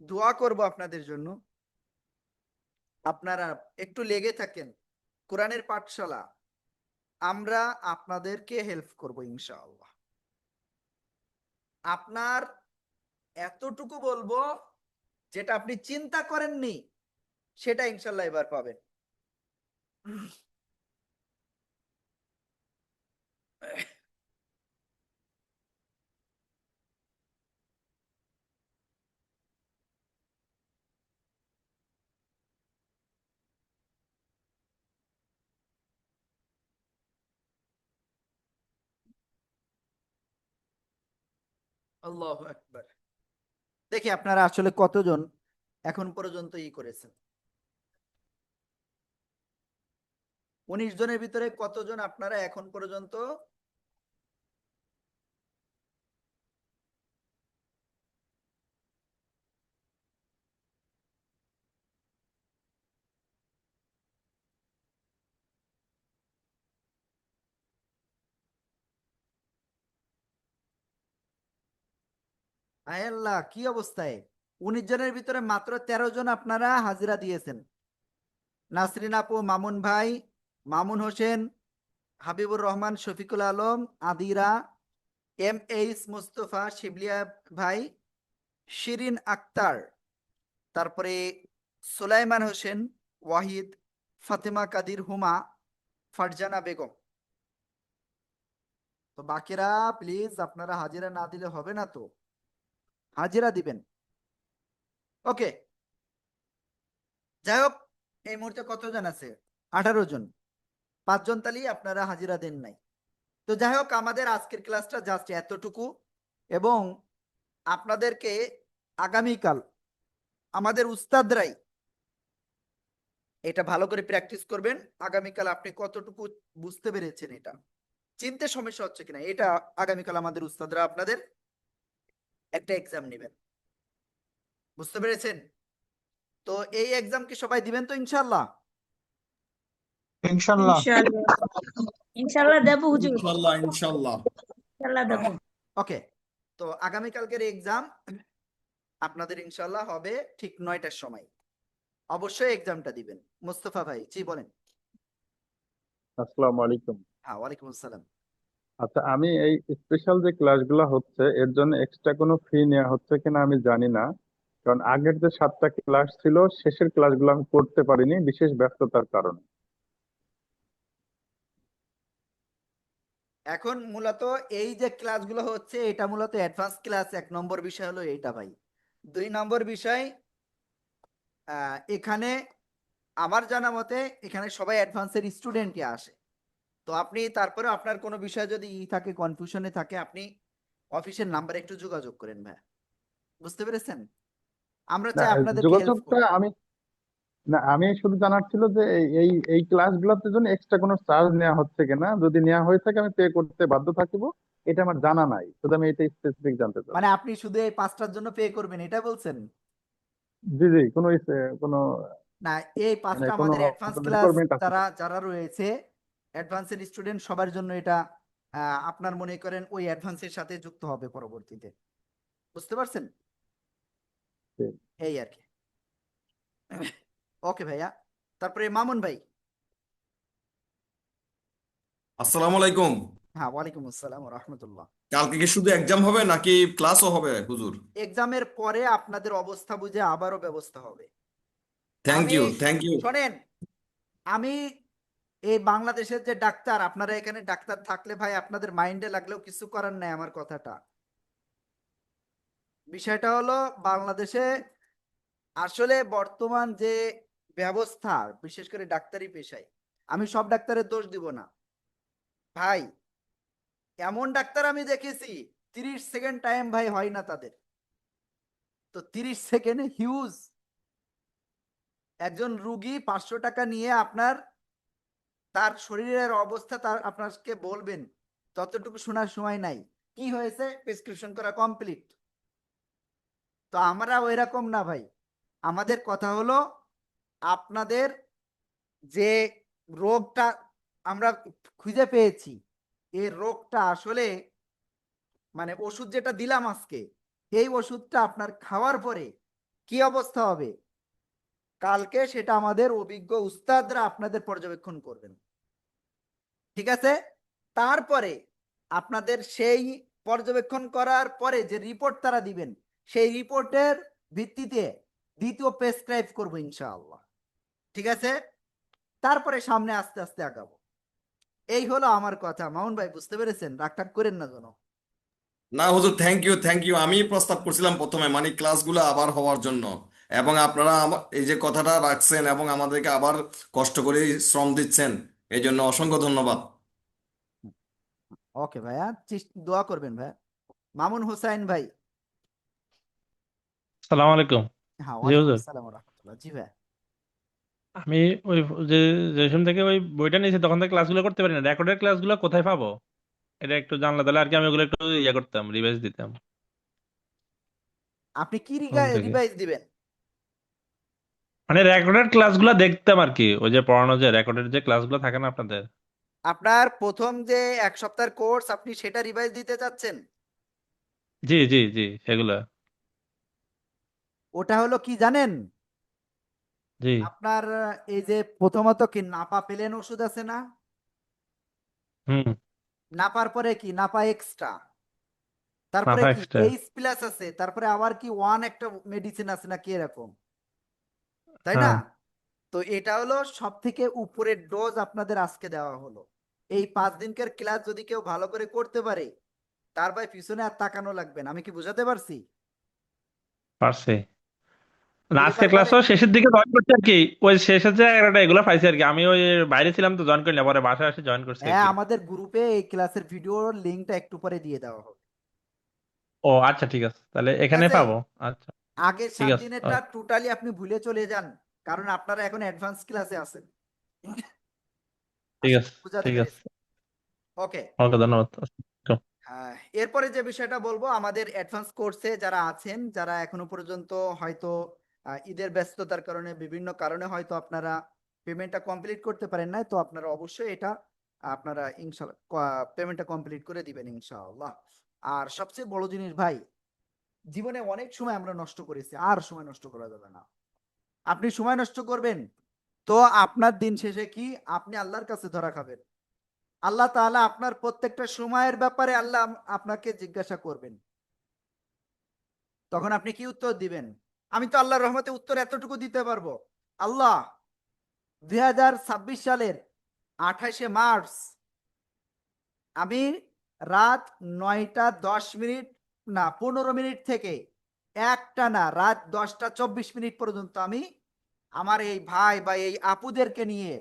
দোয়া করব আপনাদের জন্য, আপনারা একটু লেগে থাকেন। কোরআনের পাঠশালা, আমরা আপনাদেরকে হেল্প করব ইনশাআল্লাহ। আপনার এতটুকু বলবো, যেটা আপনি চিন্তা করেননি সেটা ইনশাআল্লাহ এবার পাবেন। আল্লাহু আকবার। দেখি আপনারা আসলে কতজন এখন পর্যন্ত করেছেন। 19 জনের ভিতরে কতজন আপনারা এখন পর্যন্ত আয় আল্লাহ, কি অবস্থায়! 19 জনের ভিতরে মাত্র 13 জন আপনারা হাজিরা দিয়েছেন। নাসরিন আপু, মামুন ভাই, মামুন হোসেন, হাবিবুর রহমান, শফিকুল আলম, আদিরা, MH মুস্তফা, শিবলিয়া ভাই, শিরিন আক্তার, তারপরে সুলাইমান হোসেন, ওয়াহিদ, ফাতেমা কাদির, হুমা, ফারজানা বেগম। তো বাকিরা প্লিজ আপনারা হাজিরা না দিলে হবে না, তো হাজিরা দিবেন। ওকে, যাই হোক, এই মুহূর্তে কতজন আছে? 18 জন। 5 জন তালি আপনারা হাজিরা দেন নাই। তো যাই হোক, আমাদের আজকের ক্লাসটা জাস্ট এতটুকু, এবং আপনাদেরকে আগামীকাল আমাদের উস্তাদরাই এটা ভালো করে প্র্যাকটিস করবেন। আগামীকাল আপনি কতটুকু বুঝতে পেরেছেন, এটা চিনতে সমস্যা হচ্ছে কিনা, এটা আগামীকাল আমাদের উস্তাদরা আপনাদের একটা এক্সাম নেবেন। বুঝতে পেরেছেন? তো এই এক্সাম কি সবাই দিবেন তো ইনশাআল্লাহ? ইনশাল্লাহ। ইনশাআল্লাহ। ইনশাআল্লাহ দেব হুজুর, ইনশাল্লাহ ইনশাল্লাহ। ইনশাআল্লাহ দেব। ওকে, তো আগামীকালকের এক্সাম আপনাদের ইনশাআল্লাহ হবে ঠিক 9টার সময়। অবশ্যই এক্সামটা দিবেন। মুস্তফা ভাই, জি বলেন। আসসালামু আলাইকুম। হ্যাঁ, ওয়ালাইকুম আসসালাম। আচ্ছা, আমি এই স্পেশাল যে ক্লাসগুলো হচ্ছে এর জন্য এক্সট্রা কোনো ফি নেওয়া হচ্ছে কিনা আমি জানি না, কারণ আগের যে 7টা ক্লাস ছিল শেষের ক্লাসগুলো আমি করতে পারিনি বিশেষ ব্যস্ততার কারণে। এখন মূলত এই যে ক্লাসগুলো হচ্ছে, এটা মূলত অ্যাডভান্স ক্লাস। 1 নম্বর বিষয় হলো এইটা ভাই। 2 নম্বর বিষয়, এখানে আমার জানা মতে এখানে সবাই অ্যাডভান্সের স্টুডেন্টই আসে। তো তো আপনি তারপরে আপনার কোনো বিষয়ে যদি থাকে, কনফিউশনে থাকে, আপনি অফিসের নাম্বারে একটু যোগাযোগ করেন ভাই। বুঝতে পেরেছেন? আমরা না, চাই আপনাদেরকে হেল্প যোগাযোগটা আমি শুধু জানার ছিল যে এই ক্লাসগুলোতে জন্য এক্সট্রা কোনো চার্জ নেওয়া হচ্ছে কিনা, যদি নেওয়া হয়ে থাকে আমি পে করতে বাধ্য থাকিব, এটা আমার জানা নাই, শুধু আমি এটা স্পেসিফিক জানতে চাই। মানে আপনি শুধু এই 5টার জন্য পে করবেন এটা বলছেন? জি জি, কোনো না, এই মানে 5টা কোনো আমাদের অ্যাডভান্স ক্লাস রিকোয়ারমেন্ট আছে যারা কিনা? যারা রয়েছে, অ্যাডভান্সের স্টুডেন্ট সবার জন্য এটা আপনার মনে করেন ওই অ্যাডভান্সের সাথে যুক্ত হবে পরবর্তীতে। বুঝতে পারছেন? জি। এই আর কি। ওকে ভাইয়া। তারপরে মামুন ভাই। আসসালামু আলাইকুম। হ্যাঁ, ওয়ালাইকুম আসসালাম ওয়া রাহমাতুল্লাহ। কালকে কি শুধু এক্সাম হবে নাকি ক্লাসও হবে হুজুর? এক্সামের পরে আপনাদের অবস্থা বুঝে আবারও ব্যবস্থা হবে। থ্যাংক আমি ইউ, থ্যাংক ইউ। শোনেন, আমি এই বাংলাদেশের যে ডাক্তার, আপনারা এখানে ডাক্তার থাকলে ভাই আপনাদের মাইন্ডে লাগলেও কিছু করার নাই আমার কথাটা। বিষয়টা হলো বাংলাদেশে আসলে বর্তমান যে ব্যবস্থা, বিশেষ করে ডাক্তারি পেশায়, আমি সব ডাক্তারের দোষ দিব না ভাই। এমন ডাক্তার আমি দেখেছি 30 সেকেন্ড টাইম ভাই হয় না তাদের। তো 30 সেকেন্ডে হিউজ একজন রুগী 500 টাকা নিয়ে আপনার তার শরীরের অবস্থা তার আপনাকে বলবেন, ততটুকু শোনার সময় নাই, কি হয়েছে, প্রেসক্রিপশন করা কমপ্লিট। তো আমরা ওইরকম না ভাই। আমাদের কথা হলো আপনাদের যে রোগটা আমরা খুঁজে পেয়েছি, এই রোগটা আসলে মানে ওষুধ যেটা দিলাম আজকে, এই ওষুধটা আপনার খাওয়ার পরে কি অবস্থা হবে কালকে, সেটা আমাদের অভিজ্ঞ উস্তাদরা আপনাদের পর্যবেক্ষণ করবেন। ঠিক আছে? তারপরে আপনাদের সেই পর্যবেক্ষণ করার পরে যে রিপোর্ট তারা দিবেন, সেই রিপোর্টের ভিত্তিতে দ্বিতীয় প্রেসক্রাইব করবো ইনশাআল্লাহ। ঠিক আছে? তারপরে সামনে আস্তে আস্তে আগাবো। এই হলো আমার কথা। মামুন ভাই বুঝতে পেরেছেন? রাগ করেন না যেন। না হুজুর, থ্যাংক ইউ, থ্যাংক ইউ। আমি প্রস্তাব করছিলাম প্রথমে মানে ক্লাসগুলো আবার হওয়ার জন্য, এবং আপনারা এই যে কথাটা রাখছেন এবং আমাদেরকে আবার কষ্ট করে শ্রম দিচ্ছেন, এই জন্য অসংখ্য ধন্যবাদ। ওকে ভাইয়া, দোয়া করবেন ভাই। মামুন হোসাইন ভাই। সালাম আলাইকুম। হ্যাঁ, জি ওয়ালাইকুম হুজুর, আসসালাম ওয়া রাহমাতুল্লাহ। জি ভাই। আমি ওই যে যে সময় থেকে ওই বইটা নিয়েছি তখন থেকে ক্লাসগুলো করতে পারি না, রেকর্ডের ক্লাসগুলো কোথায় পাবো এটা একটু জানলে তাহলে আর কি আমি ওগুলো একটু ইয়ে করতাম, রিভাইজ দিতাম আপনি কি তখন থেকে। রিভাইজ দিবেন? মানে রেকর্ডেড ক্লাসগুলো দেখতাম আর কি, ওই যে পড়ানো যে রেকর্ডেড যে ক্লাসগুলো থাকে না আপনাদের। আপনার প্রথম যে 1 সপ্তাহের কোর্স আপনি সেটা রিভাইজ দিতে চাচ্ছেন? জি জি জি, সেগুলো। ওটা হলো কি জানেন? জি। আপনার এই যে প্রথমত কি নাপা প্লেন ওষুধ আছে না, হুম। নাপার পরে কি নাপা এক্সট্রা, তারপরে মাথা কি এক্সট্রা। এইচ প্লাস আছে, তারপরে আবার কি ওয়ান একটা মেডিসিন আছে না কি এরকম, তাই না? হ্যাঁ। তো এটা হলো সব থেকে উপরের ডোজ আপনাদের আজকে দেওয়া হলো। এই 5 দিনকার ক্লাস যদি কেউ ভালো করে করতে পারে, তার ভাই পিছনে আর তাকানো লাগবে না। আমি কি বুঝাতে পারছি? পারছি। না, বুঝে আজকে তারপরে ক্লাসও শেষের দিকে জয়েন করছি আর কি, ওই শেষের যে এগারোটা এগুলো পাইছি আর কি, আমি ওই বাইরে ছিলাম তো জয়েন করি না, পরে বাসায় এসে জয়েন করছি আর হ্যাঁ, কি। আমাদের গ্রুপে এই ক্লাসের ভিডিওর লিঙ্কটা একটু পরে দিয়ে দেওয়া হবে। ও আচ্ছা, ঠিক আছে, তাহলে ঠিক এখানে আছে? পাবো। আচ্ছা, আগের ঠিক 7 আছে। দিনেরটা টোটালি আপনি ভুলে চলে যান, কারণ আপনারা এখন অ্যাডভান্স ক্লাসে আছেন। ঠিক আশা আছে। করি বুঝাতে ঠিক আছে। পেরেছি। ওকে। ওকে, ধন্যবাদ। আসসালামু এরপরে যে বিষয়টা বলবো, আমাদের অ্যাডভান্স কোর্সে যারা আছেন, যারা এখনো পর্যন্ত হয়তো ঈদের ব্যস্ততার কারণে বিভিন্ন কারণে হয়তো আপনারা পেমেন্টটা কমপ্লিট করতে পারেন না, তো আপনারা অবশ্যই এটা আপনারা ইনশাআল্লাহ পেমেন্টটা কমপ্লিট করে দিবেন ইনশাআল্লাহ। আর সবচেয়ে বড় জিনিস ভাই, জীবনে অনেক সময় আমরা নষ্ট করেছি, আর সময় নষ্ট করা যাবে না। আপনি সময় নষ্ট করবেন তো আপনার দিন শেষে কি আপনি আল্লাহর কাছে ধরা খাবেন। আল্লাহ তাআলা আপনার প্রত্যেকটা সময়ের ব্যাপারে আল্লাহ আপনাকে জিজ্ঞাসা করবেন। তখন আপনি কি উত্তর দিবেন? আমি তো আল্লাহর রহমতে উত্তর এতটুকু দিতে পারবো, আল্লাহ 2026 সালের 28শে মার্চ আমি রাত 9টা 10 মিনিট না 15 মিনিট থেকে একটানা রাত 10টা 24 মিনিট পর্যন্ত আমি আমার এই ভাই বা এই আপুদেরকে নিয়ে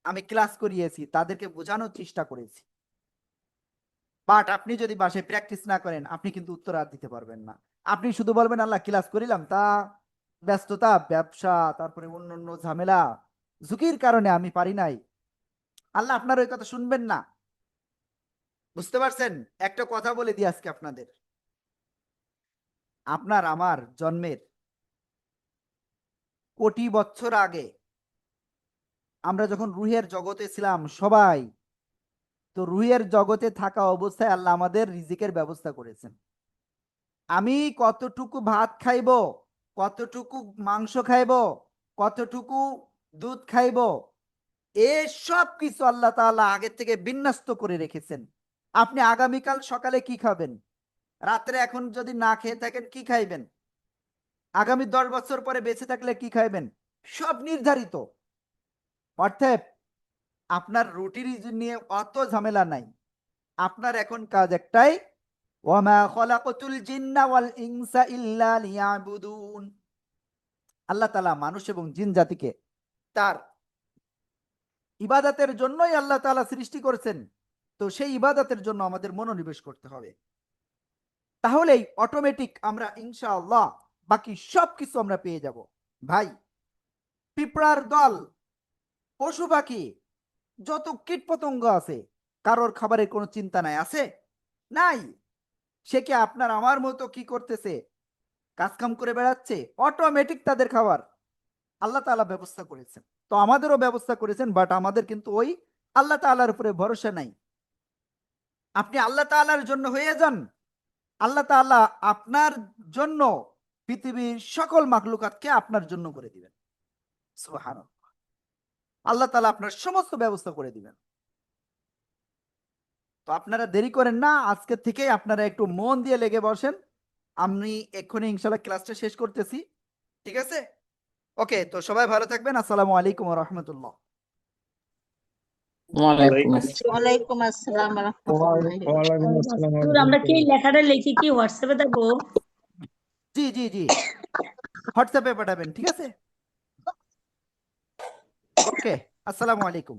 আমি ক্লাস করিয়েছি, তাদেরকে বোঝানোর চেষ্টা করেছি। বাট আপনি যদি বাসায় প্র্যাকটিস না করেন, আপনি কিন্তু উত্তর আর দিতে পারবেন না। আপনি শুধু বলবেন আল্লাহ ক্লাস করিলাম, তা ব্যস্ততা, ব্যবসা, তারপরে অন্যান্য ঝামেলা, ঝুঁকির কারণে আমি পারি নাই। আল্লাহ আপনার ওই কথা শুনবেন না। বুঝতে পারছেন? একটা কথা বলে দিই আজকে আপনাদের, আপনার আমার জন্মের কোটি বছর আগে আমরা যখন রুহের জগতে ছিলাম সবাই, তো রুহের জগতে থাকা অবস্থায় আল্লাহ আমাদের রিজিকের ব্যবস্থা করেছেন। আমি কতটুকু ভাত খাইব, কতটুকু মাংস খাইব, কতটুকু দুধ খাইব, এসব কিছু আল্লাহ তাআলা আগে থেকে বিন্যস্ত করে রেখেছেন। আপনি আগামীকাল সকালে কি খাবেন, রাত্রে এখন যদি না খেয়ে থাকেন কি খাইবেন, আগামী 10 বছর পরে বেঁচে থাকলে কি খাইবেন, সব নির্ধারিত। অর্থাৎ আপনার রুটির নিয়ে অত ঝামেলা নাই। আপনার এখন কাজ একটাই, ওয়ামা খলাকতুল জিন্না ওয়াল ইনসা ইল্লা লিয়াবুদুন। আল্লাহ তাআলা মানুষ এবং জিন জাতিকে তার ইবাদতের জন্যই আল্লাহ তাআলা সৃষ্টি করেছেন। তো সেই ইবাদতের জন্য আমাদের মনোনিবেশ করতে হবে, তাহলেই অটোমেটিক আমরা ইনশাআল্লাহ বাকি সবকিছু আমরা পেয়ে যাব। ভাই, পিঁপড়ার দল, পশু পাখি, যত কীট পতঙ্গ আছে, কারোর খাবারের কোনো চিন্তা নাই, আছে? নাই। সে কি আপনার আমার মতো কি করতেছে, কাজকাম করে বেড়াচ্ছে? অটোমেটিক তাদের খাবার আল্লাহ তাআলা ব্যবস্থা করেছেন। তো আমাদেরও ব্যবস্থা করেছেন, বাট আমাদের কিন্তু ওই আল্লাহ তাআলার উপরে ভরসা নাই। আপনি আল্লাহ তাআলার জন্য হয়ে যান, আল্লাহ তাআলা আপনার জন্য পৃথিবীর সকল মাখলুকাতকে আপনার জন্য করে দিবেন। সুবহানাল্লাহ। আল্লাহ তাআলা আপনার সমস্ত ব্যবস্থা করে দিবেন। তো আপনারা দেরি করেন না, আজকে থেকেই আপনারা একটু মন দিয়ে লেগে বসেন। আমি এক্ষুনি ইনশাআল্লাহ ক্লাসটা শেষ করতেছি, ঠিক আছে? ওকে, তো সবাই ভালো থাকবেন। আসসালামু আলাইকুম ওয়া রাহমাতুল্লাহ। ওয়ালাইকুম আসসালাম। ওয়ালাইকুম আসসালাম ওয়া রাহমাতুল্লাহি ওয়া ওয়ালাইকুম আসসালাম ওয়া বারাকাতুহু। আমরা কি রাহমাতুল্লাহ। লেখাটা লিখে কি হোয়াটসঅ্যাপে দেবো? জি জি জি, হোয়াটসঅ্যাপে পাঠাবেন, ঠিক আছে? ওকে, আসসালামু আলাইকুম।